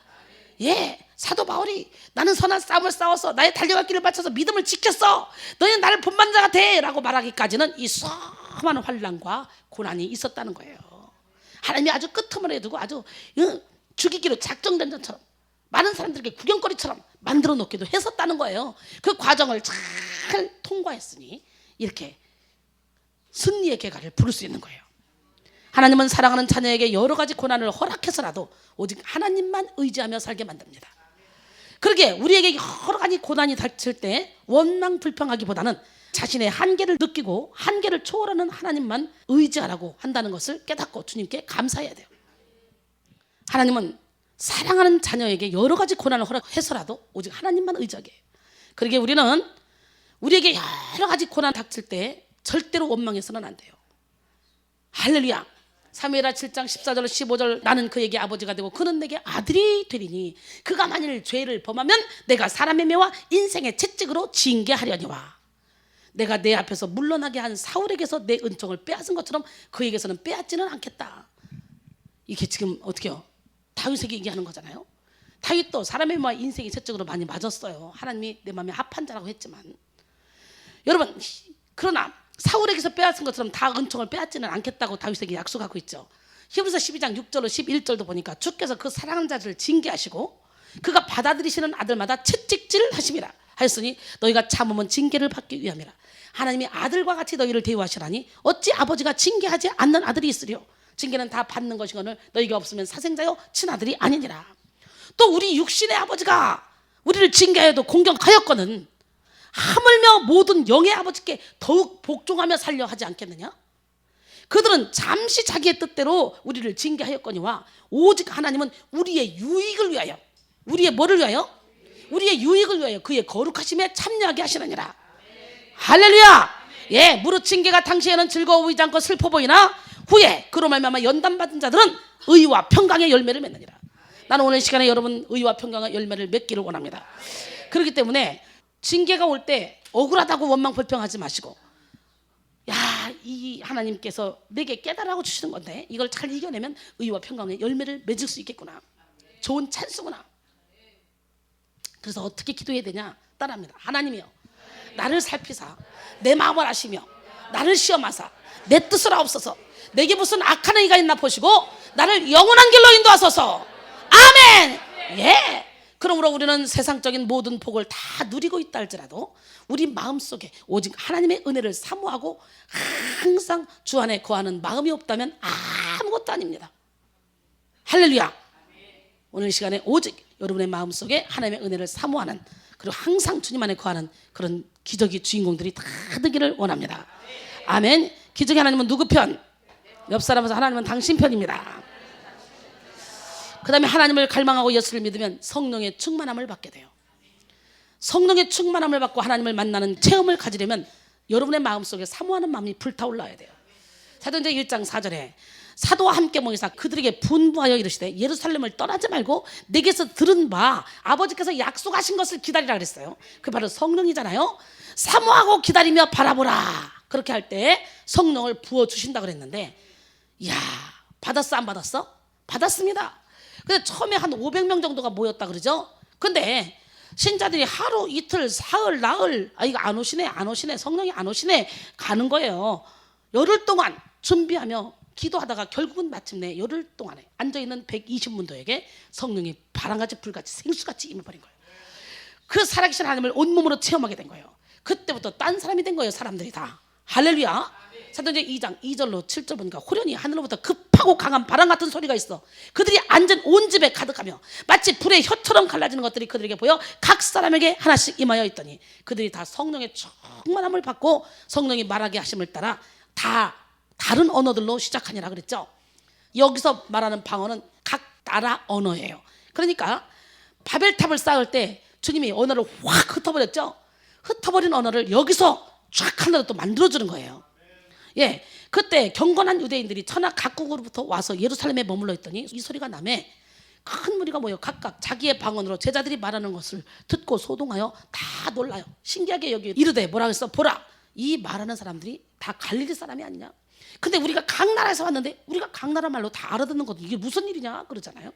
예, 사도 바울이 나는 선한 싸움을 싸워서 나의 달려갈 길을 바쳐서 믿음을 지켰어. 너희는 나를 본받자가 돼 라고 말하기까지는 이 수많은 환난과 고난이 있었다는 거예요. 하나님이 아주 끄트머리에 두고 아주 죽이기로 작정된 자처럼 많은 사람들에게 구경거리처럼 만들어 놓기도 했었다는 거예요. 그 과정을 잘 통과했으니 이렇게 승리의 계가를 부를 수 있는 거예요. 하나님은 사랑하는 자녀에게 여러 가지 고난을 허락해서라도 오직 하나님만 의지하며 살게 만듭니다. 그러게 우리에게 여러 가지 고난이 닥칠 때 원망 불평하기보다는 자신의 한계를 느끼고 한계를 초월하는 하나님만 의지하라고 한다는 것을 깨닫고 주님께 감사해야 돼요. 하나님은 사랑하는 자녀에게 여러 가지 고난을 허락해서라도 오직 하나님만 의지하게 해요. 그러기에 우리는 우리에게 여러 가지 고난 닥칠 때 절대로 원망해서는 안 돼요. 할렐루야. 사무엘하 7장 14절 15절 나는 그에게 아버지가 되고 그는 내게 아들이 되리니 그가 만일 죄를 범하면 내가 사람의 매와 인생의 채찍으로 징계하려니와 내가 내 앞에서 물러나게 한 사울에게서 내 은총을 빼앗은 것처럼 그에게서는 빼앗지는 않겠다. 이게 지금 어떻게요? 다윗에게 얘기하는 거잖아요. 다윗도 사람의 매와 인생의 채찍으로 많이 맞았어요. 하나님이 내 마음에 합한 자라고 했지만 여러분 그러나 사울에게서 빼앗은 것처럼 다 은총을 빼앗지는 않겠다고 다윗에게 약속하고 있죠. 히브리서 12장 6절로 11절도 보니까 주께서 그 사랑하는 자들을 징계하시고 그가 받아들이시는 아들마다 채찍질 하심이라 하였으니 너희가 참으면 징계를 받기 위함이라. 하나님이 아들과 같이 너희를 대우하시라니 어찌 아버지가 징계하지 않는 아들이 있으리요. 징계는 다 받는 것이거늘 너희가 없으면 사생자요 친아들이 아니니라. 또 우리 육신의 아버지가 우리를 징계하여도 공경하였거든 하물며 모든 영의 아버지께 더욱 복종하며 살려 하지 않겠느냐? 그들은 잠시 자기의 뜻대로 우리를 징계하였거니와 오직 하나님은 우리의 유익을 위하여 우리의 뭐를 위하여? 우리의 유익을 위하여 그의 거룩하심에 참여하게 하시느니라. 할렐루야. 예, 무릇 징계가 당시에는 즐거워 보이지 않고 슬퍼 보이나 후에 그로 말미암아 연단받은 자들은 의와 평강의 열매를 맺느니라. 나는 오늘 시간에 여러분 의와 평강의 열매를 맺기를 원합니다. 그렇기 때문에 징계가 올 때 억울하다고 원망 불평하지 마시고 야, 이 하나님께서 내게 깨달으라고 주시는 건데 이걸 잘 이겨내면 의와 평강의 열매를 맺을 수 있겠구나. 좋은 찬스구나. 그래서 어떻게 기도해야 되냐? 따라합니다. 하나님이여 나를 살피사 내 마음을 아시며 나를 시험하사 내 뜻을 하옵소서. 내게 무슨 악한 의가 있나 보시고 나를 영원한 길로 인도하소서. 아멘. 예. 그러므로 우리는 세상적인 모든 복을 다 누리고 있다 할지라도 우리 마음속에 오직 하나님의 은혜를 사모하고 항상 주 안에 거하는 마음이 없다면 아무것도 아닙니다. 할렐루야. 오늘 시간에 오직 여러분의 마음속에 하나님의 은혜를 사모하는 그리고 항상 주님 안에 거하는 그런 기적의 주인공들이 다 되기를 원합니다. 아멘. 기적의 하나님은 누구 편? 옆 사람에서 하나님은 당신 편입니다. 그 다음에 하나님을 갈망하고 예수를 믿으면 성령의 충만함을 받게 돼요. 성령의 충만함을 받고 하나님을 만나는 체험을 가지려면 여러분의 마음속에 사모하는 마음이 불타올라야 돼요. 사도행전 1장 4절에 사도와 함께 모이사 그들에게 분부하여 이르시되 예루살렘을 떠나지 말고 내게서 들은 바 아버지께서 약속하신 것을 기다리라 그랬어요. 그게 바로 성령이잖아요. 사모하고 기다리며 바라보라. 그렇게 할 때 성령을 부어주신다 그랬는데 이야, 받았어 안 받았어? 받았습니다. 근데 처음에 한 500명 정도가 모였다 그러죠. 근데 신자들이 하루 이틀 사흘 나흘 이거 안 오시네 성령이 안 오시네 가는 거예요. 열흘 동안 준비하며 기도하다가 결국은 마침내 열흘 동안에 앉아있는 120문도에게 성령이 바람같이 불같이 생수같이 임해버린 거예요. 그 살아계신 하나님을 온몸으로 체험하게 된 거예요. 그때부터 딴 사람이 된 거예요. 사람들이 다. 할렐루야. 사도행전 2장 2절로 7절 보니까 호련히 하늘로부터 급하고 강한 바람 같은 소리가 있어 그들이 앉은 온 집에 가득하며 마치 불의 혀처럼 갈라지는 것들이 그들에게 보여 각 사람에게 하나씩 임하여 있더니 그들이 다 성령의 충만함을 받고 성령이 말하게 하심을 따라 다 다른 언어들로 시작하니라 그랬죠. 여기서 말하는 방언은 각 나라 언어예요. 그러니까 바벨탑을 쌓을 때 주님이 언어를 확 흩어버렸죠. 흩어버린 언어를 여기서 쫙 하나로 또 만들어주는 거예요. 예, 그때 경건한 유대인들이 천하 각국으로부터 와서 예루살렘에 머물러 있더니 이 소리가 나매 큰 무리가 모여 각각 자기의 방언으로 제자들이 말하는 것을 듣고 소동하여 다 놀라요. 신기하게 여기 이르되 뭐라 그랬어? 보라, 이 말하는 사람들이 다 갈릴리 사람이 아니냐? 근데 우리가 각 나라에서 왔는데 우리가 각 나라 말로 다 알아듣는 것도 이게 무슨 일이냐 그러잖아요.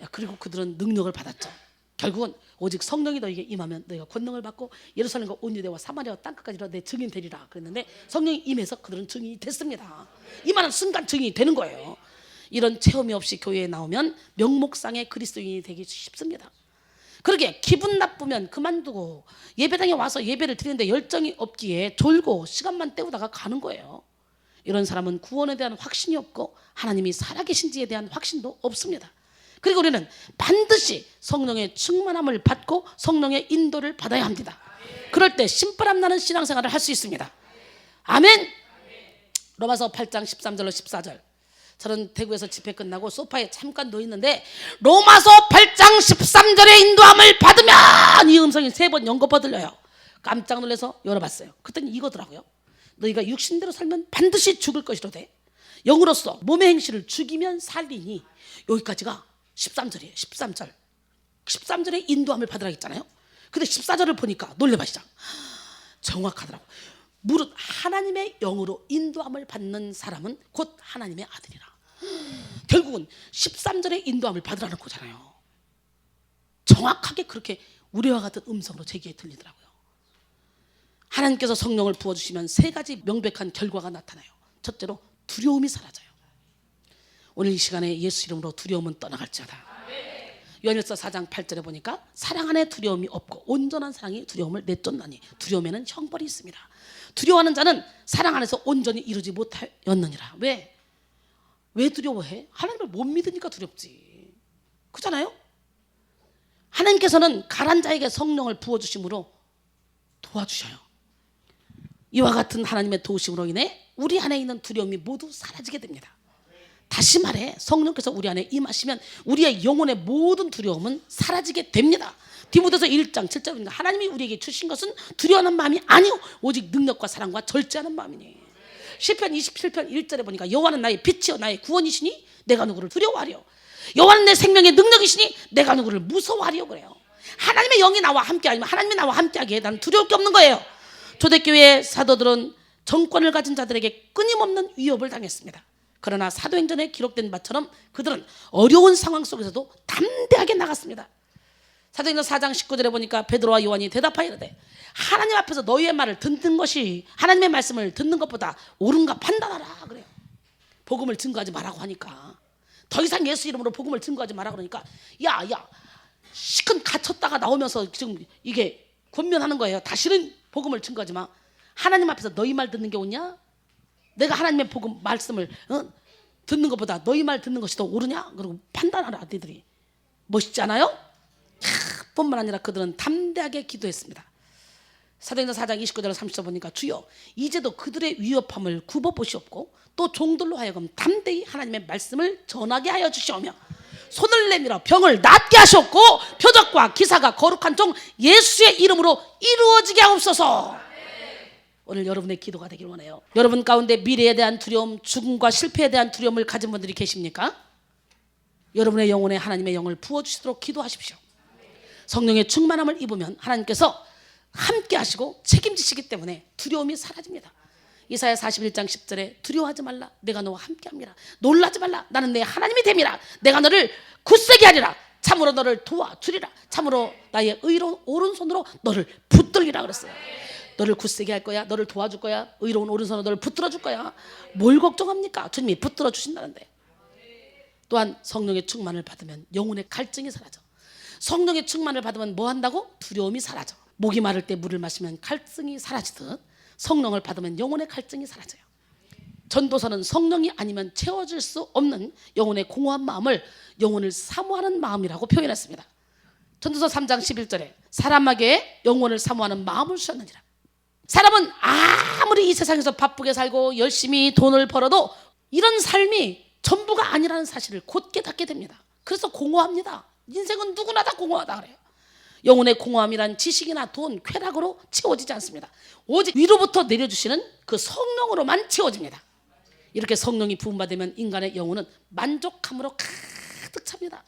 야, 그리고 그들은 능력을 받았죠. 결국은 오직 성령이 너에게 임하면 너희가 권능을 받고 예루살렘과 온 유대와 사마리아와 땅끝까지 내 증인 되리라 그랬는데 성령이 임해서 그들은 증인이 됐습니다. 임하는 순간 증인이 되는 거예요. 이런 체험이 없이 교회에 나오면 명목상의 그리스도인이 되기 쉽습니다. 그러게 기분 나쁘면 그만두고 예배당에 와서 예배를 드리는데 열정이 없기에 졸고 시간만 때우다가 가는 거예요. 이런 사람은 구원에 대한 확신이 없고 하나님이 살아계신지에 대한 확신도 없습니다. 그리고 우리는 반드시 성령의 충만함을 받고 성령의 인도를 받아야 합니다. 그럴 때 신바람 나는 신앙생활을 할 수 있습니다. 아멘. 로마서 8장 13절로 14절. 저는 대구에서 집회 끝나고 소파에 잠깐 누워있는데 로마서 8장 13절의 인도함을 받으면 이 음성이 3번 연거푸 들려요. 깜짝 놀라서 열어봤어요. 그랬더니 이거더라고요. 너희가 육신대로 살면 반드시 죽을 것이로되 영으로서 몸의 행실을 죽이면 살리니. 여기까지가 13절이에요. 13절. 13절의 인도함을 받으라 했잖아요. 근데 14절을 보니까 놀래봐 시작. 정확하더라고. 무릇 하나님의 영으로 인도함을 받는 사람은 곧 하나님의 아들이라. 결국은 13절의 인도함을 받으라는 거잖아요. 정확하게 그렇게 우리와 같은 음성으로 제게 들리더라고요. 하나님께서 성령을 부어주시면 3가지 명백한 결과가 나타나요. 첫째로 두려움이 사라져요. 오늘 이 시간에 예수 이름으로 두려움은 떠나갈지어다. 요한일서 4장 8절에 보니까 사랑 안에 두려움이 없고 온전한 사랑이 두려움을 내쫓나니 두려움에는 형벌이 있습니다. 두려워하는 자는 사랑 안에서 온전히 이루지 못하였느니라. 왜 두려워해? 하나님을 못 믿으니까 두렵지. 그렇잖아요? 하나님께서는 가란 자에게 성령을 부어주심으로 도와주셔요. 이와 같은 하나님의 도우심으로 인해 우리 안에 있는 두려움이 모두 사라지게 됩니다. 다시 말해 성령께서 우리 안에 임하시면 우리의 영혼의 모든 두려움은 사라지게 됩니다. 디모데서 1장 7절입니다. 하나님이 우리에게 주신 것은 두려워하는 마음이 아니오 오직 능력과 사랑과 절제하는 마음이니. 시편 27편 1절에 보니까 여호와는 나의 빛이요 나의 구원이시니 내가 누구를 두려워하리요. 여호와는 내 생명의 능력이시니 내가 누구를 무서워하리요. 그래요. 하나님의 영이 나와 함께하면 하나님이 나와 함께하기에 나는 두려울 게 없는 거예요. 초대교회 사도들은 정권을 가진 자들에게 끊임없는 위협을 당했습니다. 그러나 사도행전에 기록된 바처럼 그들은 어려운 상황 속에서도 담대하게 나갔습니다. 사도행전 4장 19절에 보니까 베드로와 요한이 대답하여 이르되 하나님 앞에서 너희의 말을 듣는 것이 하나님의 말씀을 듣는 것보다 옳은가 판단하라. 그래요. 복음을 증거하지 말라고 하니까 더 이상 예수 이름으로 복음을 증거하지 말라고 그러니까 야 시큰 갇혔다가 나오면서 지금 이게 권면하는 거예요. 다시는 복음을 증거하지 마. 하나님 앞에서 너희 말 듣는 게 옳냐? 내가 하나님의 복음 말씀을 듣는 것보다 너희 말 듣는 것이 더 옳으냐? 그리고 판단하라. 너희들이 멋있지 않아요? 뿐만 아니라 그들은 담대하게 기도했습니다. 사도행전 4장 29절 30절 보니까 주여 이제도 그들의 위협함을 굽어보시옵고 또 종들로 하여금 담대히 하나님의 말씀을 전하게 하여 주시오며 손을 내밀어 병을 낫게 하셨고 표적과 기사가 거룩한 종 예수의 이름으로 이루어지게 하옵소서. 오늘 여러분의 기도가 되길 원해요. 여러분 가운데 미래에 대한 두려움, 죽음과 실패에 대한 두려움을 가진 분들이 계십니까? 여러분의 영혼에 하나님의 영을 부어주시도록 기도하십시오. 성령의 충만함을 입으면 하나님께서 함께 하시고 책임지시기 때문에 두려움이 사라집니다. 이사야 41장 10절에 두려워하지 말라 내가 너와 함께합니다. 놀라지 말라 나는 내 하나님이 됨이라. 내가 너를 굳세게 하리라. 참으로 너를 도와주리라. 참으로 나의 의로운 오른손으로 너를 붙들리라 그랬어요. 너를 굳세게 할 거야. 너를 도와줄 거야. 의로운 오른손으로 너를 붙들어 줄 거야. 뭘 걱정합니까? 주님이 붙들어 주신다는데. 또한 성령의 충만을 받으면 영혼의 갈증이 사라져. 성령의 충만을 받으면 뭐 한다고? 두려움이 사라져. 목이 마를 때 물을 마시면 갈증이 사라지듯 성령을 받으면 영혼의 갈증이 사라져요. 전도서는 성령이 아니면 채워질 수 없는 영혼의 공허한 마음을 영혼을 사모하는 마음이라고 표현했습니다. 전도서 3장 11절에 사람에게 영혼을 사모하는 마음을 주셨느니라. 사람은 아무리 이 세상에서 바쁘게 살고 열심히 돈을 벌어도 이런 삶이 전부가 아니라는 사실을 곧 깨닫게 됩니다. 그래서 공허합니다. 인생은 누구나 다 공허하다 그래요. 영혼의 공허함이란 지식이나 돈, 쾌락으로 채워지지 않습니다. 오직 위로부터 내려주시는 그 성령으로만 채워집니다. 이렇게 성령이 부음받으면 인간의 영혼은 만족함으로 가득 찹니다.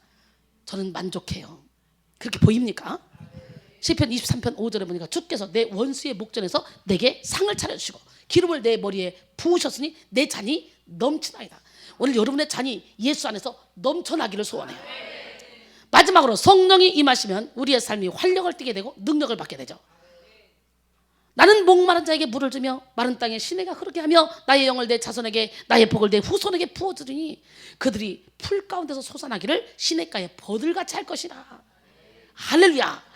저는 만족해요. 그렇게 보입니까? 시편 23편 5절에 보니까 주께서 내 원수의 목전에서 내게 상을 차려주시고 기름을 내 머리에 부으셨으니 내 잔이 넘치나이다. 오늘 여러분의 잔이 예수 안에서 넘쳐나기를 소원해요. 마지막으로 성령이 임하시면 우리의 삶이 활력을 띠게 되고 능력을 받게 되죠. 나는 목마른 자에게 물을 주며 마른 땅에 시내가 흐르게 하며 나의 영을 내 자손에게 나의 복을 내 후손에게 부어주리니 그들이 풀 가운데서 솟아나기를 시냇가에 버들같이 할 것이라. 할렐루야.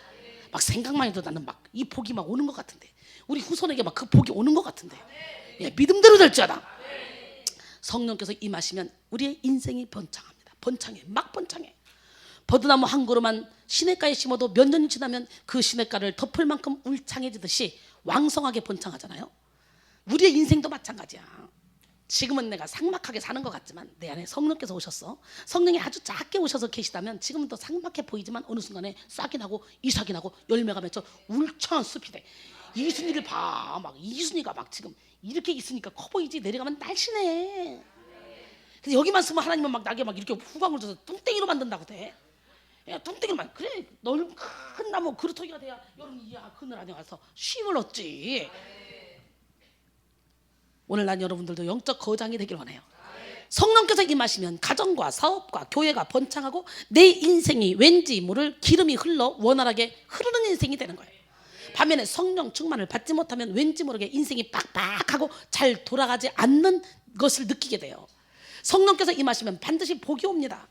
막 생각만 해도 나는 막 이 복이 막 오는 것 같은데 우리 후손에게 막 그 복이 오는 것 같은데 예, 믿음대로 될지어다. 성령께서 임하시면 우리의 인생이 번창합니다. 번창해 막 번창해. 버드나무 한 그루만 시냇가에 심어도 몇 년이 지나면 그 시냇가를 덮을 만큼 울창해지듯이 왕성하게 번창하잖아요. 우리의 인생도 마찬가지야. 지금은 내가 삭막하게 사는 것 같지만 내 안에 성령께서 오셨어. 성령이 아주 작게 오셔서 계시다면 지금은 더 삭막해 보이지만 어느 순간에 싹이 나고 이삭이 나고 열매가 맺혀 울창한 숲이 돼. 이순이를 봐. 막 이순이가 막 지금 이렇게 있으니까 커 보이지. 내려가면 날씬해. 근데 여기만 쓰면 하나님은 막 나게 막 이렇게 후광을 줘서 뚱땡이로 만든다고 돼. 야, 뚱땡이로만. 그래 넓은 큰 나무 그루터기가 돼야 여러분이 그늘 안에 와서 쉼을 얻지. 오늘 난 여러분들도 영적 거장이 되길 원해요. 성령께서 임하시면 가정과 사업과 교회가 번창하고 내 인생이 왠지 모를 기름이 흘러 원활하게 흐르는 인생이 되는 거예요. 반면에 성령 충만을 받지 못하면 왠지 모르게 인생이 빡빡하고 잘 돌아가지 않는 것을 느끼게 돼요. 성령께서 임하시면 반드시 복이 옵니다.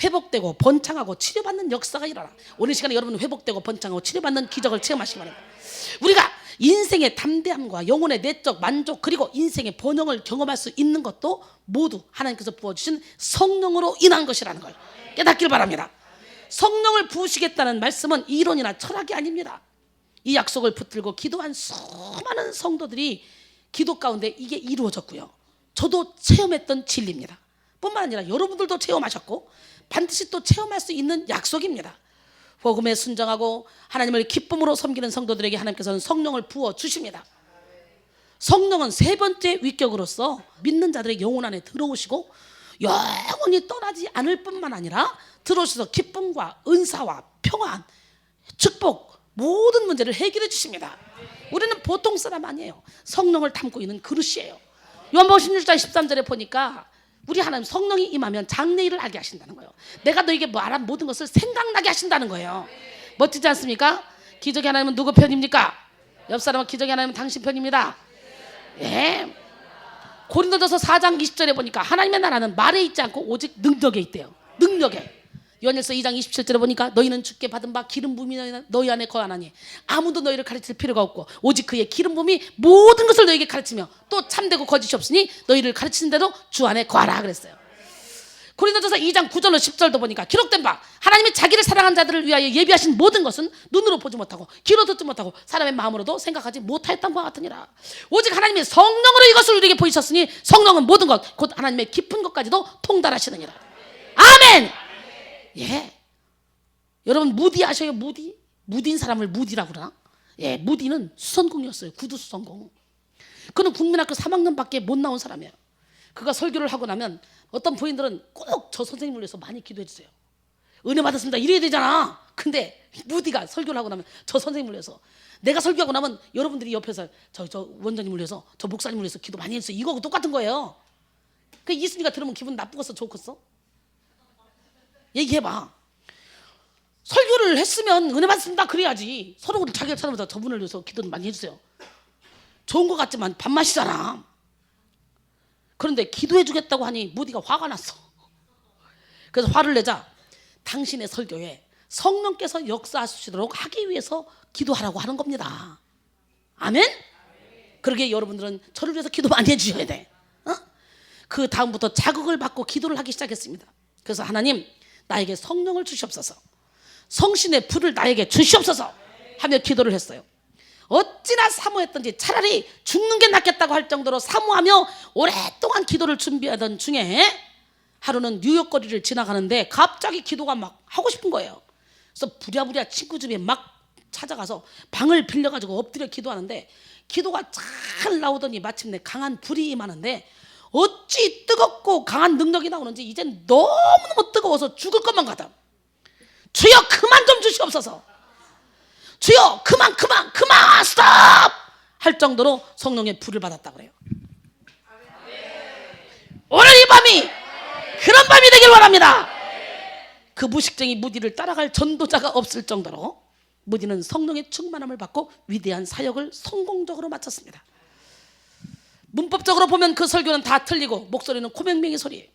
회복되고 번창하고 치료받는 역사가 일어나. 오늘 시간에 여러분 회복되고 번창하고 치료받는 기적을 체험하시기 바랍니다. 우리가 인생의 담대함과 영혼의 내적 만족 그리고 인생의 번영을 경험할 수 있는 것도 모두 하나님께서 부어주신 성령으로 인한 것이라는 걸 깨닫길 바랍니다. 성령을 부으시겠다는 말씀은 이론이나 철학이 아닙니다. 이 약속을 붙들고 기도한 수많은 성도들이 기도 가운데 이게 이루어졌고요. 저도 체험했던 진리입니다. 뿐만 아니라 여러분들도 체험하셨고 반드시 또 체험할 수 있는 약속입니다. 복음에 순종하고 하나님을 기쁨으로 섬기는 성도들에게 하나님께서는 성령을 부어 주십니다. 성령은 세 번째 위격으로서 믿는 자들의 영혼 안에 들어오시고 영원히 떠나지 않을 뿐만 아니라 들어오셔서 기쁨과 은사와 평안, 축복 모든 문제를 해결해 주십니다. 우리는 보통 사람 아니에요. 성령을 담고 있는 그릇이에요. 요한복음 16장 13절에 보니까 우리 하나님 성령이 임하면 장래일을 알게 하신다는 거예요. 내가 너에게 말한 모든 것을 생각나게 하신다는 거예요. 멋지지 않습니까? 기적의 하나님은 누구 편입니까? 옆 사람은 기적의 하나님은 당신 편입니다. 예. 고린도전서 4장 20절에 보니까 하나님의 나라는 말에 있지 않고 오직 능력에 있대요. 능력에. 요한일서 2장 27절에 보니까 너희는 주께 받은 바 기름 부음이 너희 안에 거하나니 아무도 너희를 가르칠 필요가 없고 오직 그의 기름 부음이 모든 것을 너희에게 가르치며 또 참되고 거짓이 없으니 너희를 가르치는 대로 주 안에 거하라 그랬어요. 고린도전서 2장 9절로 10절도 보니까 기록된 바 하나님이 자기를 사랑한 자들을 위하여 예비하신 모든 것은 눈으로 보지 못하고 귀로 듣지 못하고 사람의 마음으로도 생각하지 못하였던 것 같으니라. 오직 하나님의 성령으로 이것을 우리에게 보이셨으니 성령은 모든 것 곧 하나님의 깊은 것까지도 통달하시느니라. 아멘. 예. 여러분 무디 아셔요? 무디? 무디인 사람을 무디라고 그러나? 예, 무디는 수선공이었어요. 구두 수선공. 그는 국민학교 3학년밖에 못 나온 사람이에요. 그가 설교를 하고 나면 어떤 부인들은 꼭 저 선생님을 위해서 많이 기도해 주세요. 은혜 받았습니다. 이래야 되잖아. 근데 무디가 설교를 하고 나면 저 선생님을 위해서 내가 설교하고 나면 여러분들이 옆에서 저 원장님을 위해서 저 목사님을 위해서 기도 많이 해주세요. 이거하고 똑같은 거예요. 그 이순이가 들으면 기분 나쁘겠어? 좋겠어? 얘기해봐. 설교를 했으면 은혜 받습니다 그래야지. 서로 자기가 찾아보자 저분을 위해서 기도 많이 해주세요. 좋은 것 같지만 밥맛이잖아. 그런데 기도해 주겠다고 하니 무디가 화가 났어. 그래서 화를 내자 당신의 설교에 성령께서 역사하시도록 하기 위해서 기도하라고 하는 겁니다. 아멘? 그러게 여러분들은 저를 위해서 기도 많이 해주셔야 돼. 그 다음부터 자극을 받고 기도를 하기 시작했습니다. 그래서 하나님 나에게 성령을 주시옵소서, 성신의 불을 나에게 주시옵소서 하며 기도를 했어요. 어찌나 사모했던지 차라리 죽는 게 낫겠다고 할 정도로 사모하며 오랫동안 기도를 준비하던 중에 하루는 뉴욕 거리를 지나가는데 갑자기 기도가 막 하고 싶은 거예요. 그래서 부랴부랴 친구 집에 막 찾아가서 방을 빌려가지고 엎드려 기도하는데 기도가 잘 나오더니 마침내 강한 불이 임하는데 어찌 뜨겁고 강한 능력이 나오는지 이젠 너무너무 뜨거워서 죽을 것만 같아. 주여 그만 좀 주시옵소서. 주여 그만 스톱 할 정도로 성령의 불을 받았다 그래요. 오늘 이 밤이 그런 밤이 되길 원합니다. 그 무식쟁이 무디를 따라갈 전도자가 없을 정도로 무디는 성령의 충만함을 받고 위대한 사역을 성공적으로 마쳤습니다. 문법적으로 보면 그 설교는 다 틀리고 목소리는 코맹맹이 소리,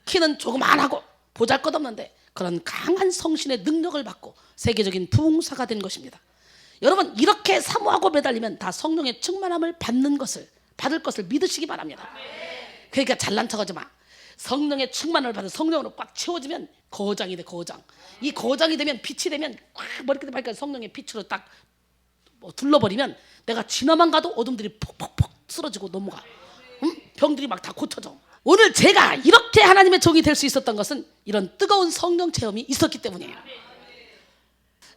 키는 조그만하고 보잘것없는데 그런 강한 성신의 능력을 받고 세계적인 부흥사가 된 것입니다. 여러분 이렇게 사모하고 매달리면 다 성령의 충만함을 받을 것을 믿으시기 바랍니다. 그러니까 잘난 척하지 마. 성령의 충만을 받은 성령으로 꽉 채워지면 거장이 돼. 거장. 이 거장이 되면, 빛이 되면 꽉 머리끝에 발까지 성령의 빛으로 딱 둘러버리면 내가 지나만 가도 어둠들이 폭폭폭 쓰러지고 넘어가. 병들이 막 다 고쳐져. 오늘 제가 이렇게 하나님의 종이 될 수 있었던 것은 이런 뜨거운 성령 체험이 있었기 때문이에요.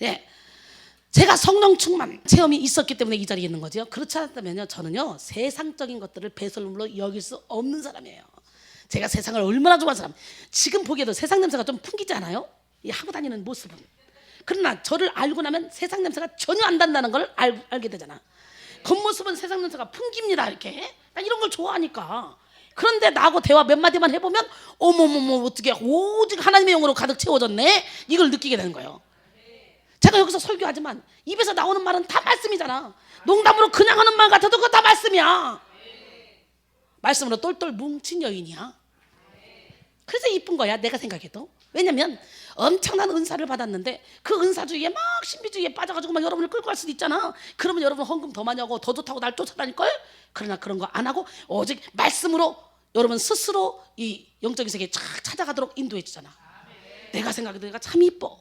예, 제가 성령 충만 체험이 있었기 때문에 이 자리에 있는 거죠. 그렇지 않았다면요, 저는요 세상적인 것들을 배설물로 여길 수 없는 사람이에요. 제가 세상을 얼마나 좋아하는 사람. 지금 보기에도 세상 냄새가 좀 풍기지 않아요? 이 하고 다니는 모습은. 그러나 저를 알고 나면 세상 냄새가 전혀 안 난다는 걸 알게 되잖아. 겉모습은 세상 냄새가 풍깁니다. 이렇게 나 이런 걸 좋아하니까. 그런데 나하고 대화 몇 마디만 해보면 어머머머 어떻게 오직 하나님의 영으로 가득 채워졌네, 이걸 느끼게 되는 거예요. 제가 여기서 설교하지만 입에서 나오는 말은 다 말씀이잖아. 농담으로 그냥 하는 말 같아도 그거 다 말씀이야. 말씀으로 똘똘 뭉친 여인이야. 그래서 이쁜 거야, 내가 생각해도. 왜냐면 엄청난 은사를 받았는데 그 은사주의에 막 신비주의에 빠져가지고 막 여러분을 끌고 갈 수도 있잖아. 그러면 여러분 헌금 더 많이 하고 더 좋다고 날 쫓아다닐걸? 그러나 그런 거 안 하고 오직 말씀으로 여러분 스스로 이 영적인 세계에 쫙 찾아가도록 인도해 주잖아. 내가 생각해도 내가 참 이뻐.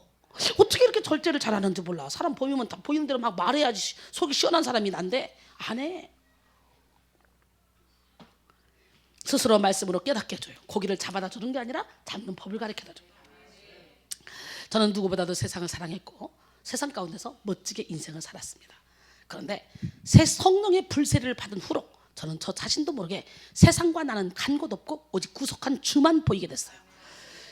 어떻게 이렇게 절제를 잘하는지 몰라. 사람 보이면 다 보이는 대로 막 말해야지 속이 시원한 사람이 난데 안 해. 스스로 말씀으로 깨닫게 해줘요. 고기를 잡아다 주는 게 아니라 잡는 법을 가르쳐다 줘요. 저는 누구보다도 세상을 사랑했고 세상 가운데서 멋지게 인생을 살았습니다. 그런데 새 성령의 불세례를 받은 후로 저는 저 자신도 모르게 세상과 나는 간 곳 없고 오직 구속한 주만 보이게 됐어요.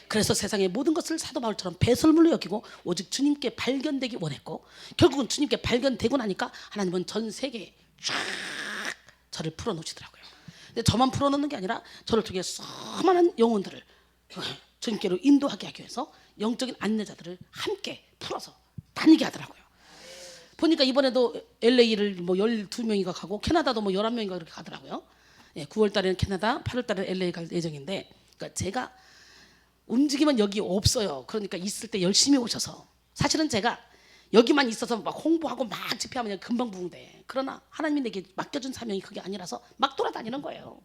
그래서 세상의 모든 것을 사도 바울처럼 배설물로 여기고 오직 주님께 발견되기 원했고, 결국은 주님께 발견되고 나니까 하나님은 전 세계에 쫙 저를 풀어놓으시더라고요. 근데 저만 풀어놓는 게 아니라 저를 통해 수많은 영혼들을 주님께로 인도하게 하기 위해서 영적인 안내자들을 함께 풀어서 다니게 하더라고요. 보니까 이번에도 LA를 뭐 12명이가 가고 캐나다도 뭐 11명인가 그렇게 가더라고요. 예, 9월 달에는 캐나다, 8월 달에는 LA 갈 예정인데, 그러니까 제가 움직이면 여기 없어요. 그러니까 있을 때 열심히 오셔서. 사실은 제가 여기만 있어서 막 홍보하고 막 집회하면 금방 부흥돼. 그러나 하나님이 내게 맡겨준 사명이 그게 아니라서 막 돌아다니는 거예요.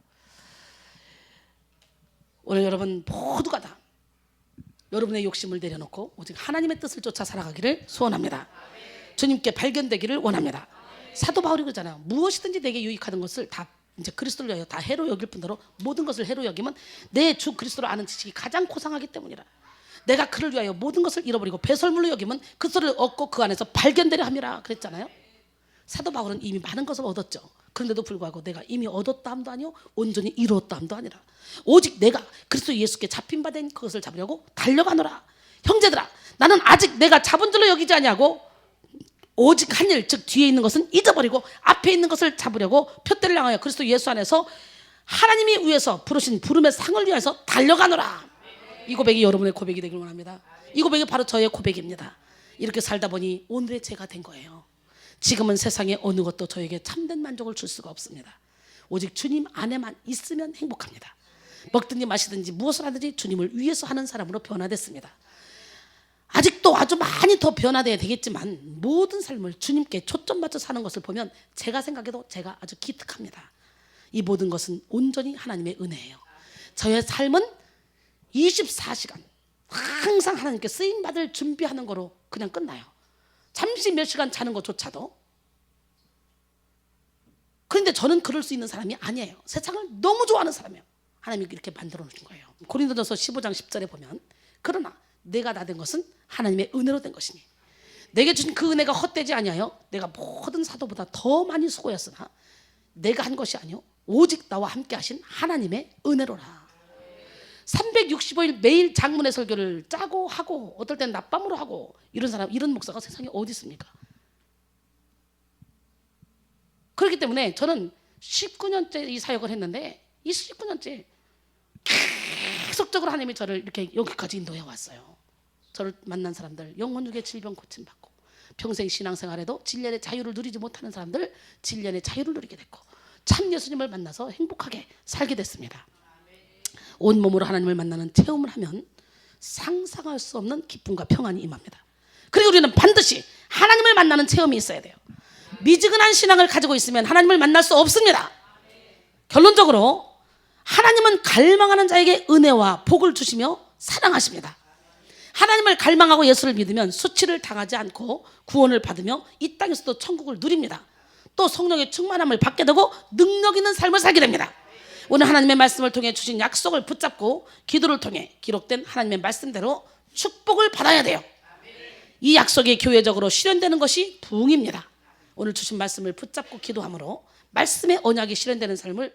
오늘 여러분 모두가 다 여러분의 욕심을 내려놓고 오직 하나님의 뜻을 쫓아 살아가기를 소원합니다. 주님께 발견되기를 원합니다. 사도 바울이 그러잖아요. 무엇이든지 내게 유익하는 것을 다 이제 그리스도를 위하여 다 해로 여길 뿐더러 모든 것을 해로 여기면 내 주 그리스도를 아는 지식이 가장 고상하기 때문이라. 내가 그를 위하여 모든 것을 잃어버리고 배설물로 여기면 그 소를 얻고 그 안에서 발견되려 함이라 그랬잖아요. 사도 바울은 이미 많은 것을 얻었죠. 그런데도 불구하고 내가 이미 얻었다 함도 아니요 온전히 이루었다 함도 아니라 오직 내가 그리스도 예수께 잡힌 바 된 그것을 잡으려고 달려가노라. 형제들아, 나는 아직 내가 잡은 줄로 여기지 아니하고 오직 한 일, 즉 뒤에 있는 것은 잊어버리고 앞에 있는 것을 잡으려고 표대를 향하여 그리스도 예수 안에서 하나님이 위해서 부르신 부름의 상을 위해서 달려가노라. 이 고백이 여러분의 고백이 되길 원합니다. 이 고백이 바로 저의 고백입니다. 이렇게 살다 보니 오늘의 제가 된 거예요. 지금은 세상의 어느 것도 저에게 참된 만족을 줄 수가 없습니다. 오직 주님 안에만 있으면 행복합니다. 먹든지 마시든지 무엇을 하든지 주님을 위해서 하는 사람으로 변화됐습니다. 아직도 아주 많이 더 변화돼야 되겠지만 모든 삶을 주님께 초점 맞춰 사는 것을 보면 제가 생각해도 제가 아주 기특합니다. 이 모든 것은 온전히 하나님의 은혜예요. 저의 삶은 24시간 항상 하나님께 쓰임받을 준비하는 거로 그냥 끝나요. 잠시 몇 시간 자는 것조차도. 그런데 저는 그럴 수 있는 사람이 아니에요. 세상을 너무 좋아하는 사람이에요. 하나님이 이렇게 만들어 놓으신 거예요. 고린도전서 15장 10절에 보면 그러나 내가 다 된 것은 하나님의 은혜로 된 것이니 내게 주신 그 은혜가 헛되지 아니하여 내가 모든 사도보다 더 많이 수고했으나 내가 한 것이 아니요 오직 나와 함께 하신 하나님의 은혜로라. 365일 매일 장문의 설교를 짜고 하고 어떨 때는 낮밤으로 하고 이런 사람, 이런 목사가 세상에 어디 있습니까? 그렇기 때문에 저는 19년째 이 사역을 했는데 이 19년째 계속적으로 하나님이 저를 이렇게 여기까지 인도해 왔어요. 저를 만난 사람들 영혼육의 질병 고침받고 평생 신앙생활에도 진련의 자유를 누리지 못하는 사람들 진련의 자유를 누리게 됐고 참 예수님을 만나서 행복하게 살게 됐습니다. 온몸으로 하나님을 만나는 체험을 하면 상상할 수 없는 기쁨과 평안이 임합니다. 그리고 우리는 반드시 하나님을 만나는 체험이 있어야 돼요. 미지근한 신앙을 가지고 있으면 하나님을 만날 수 없습니다. 결론적으로 하나님은 갈망하는 자에게 은혜와 복을 주시며 사랑하십니다. 하나님을 갈망하고 예수를 믿으면 수치를 당하지 않고 구원을 받으며 이 땅에서도 천국을 누립니다. 또 성령의 충만함을 받게 되고 능력 있는 삶을 살게 됩니다. 오늘 하나님의 말씀을 통해 주신 약속을 붙잡고 기도를 통해 기록된 하나님의 말씀대로 축복을 받아야 돼요. 이 약속이 교회적으로 실현되는 것이 부흥입니다. 오늘 주신 말씀을 붙잡고 기도함으로 말씀의 언약이 실현되는 삶을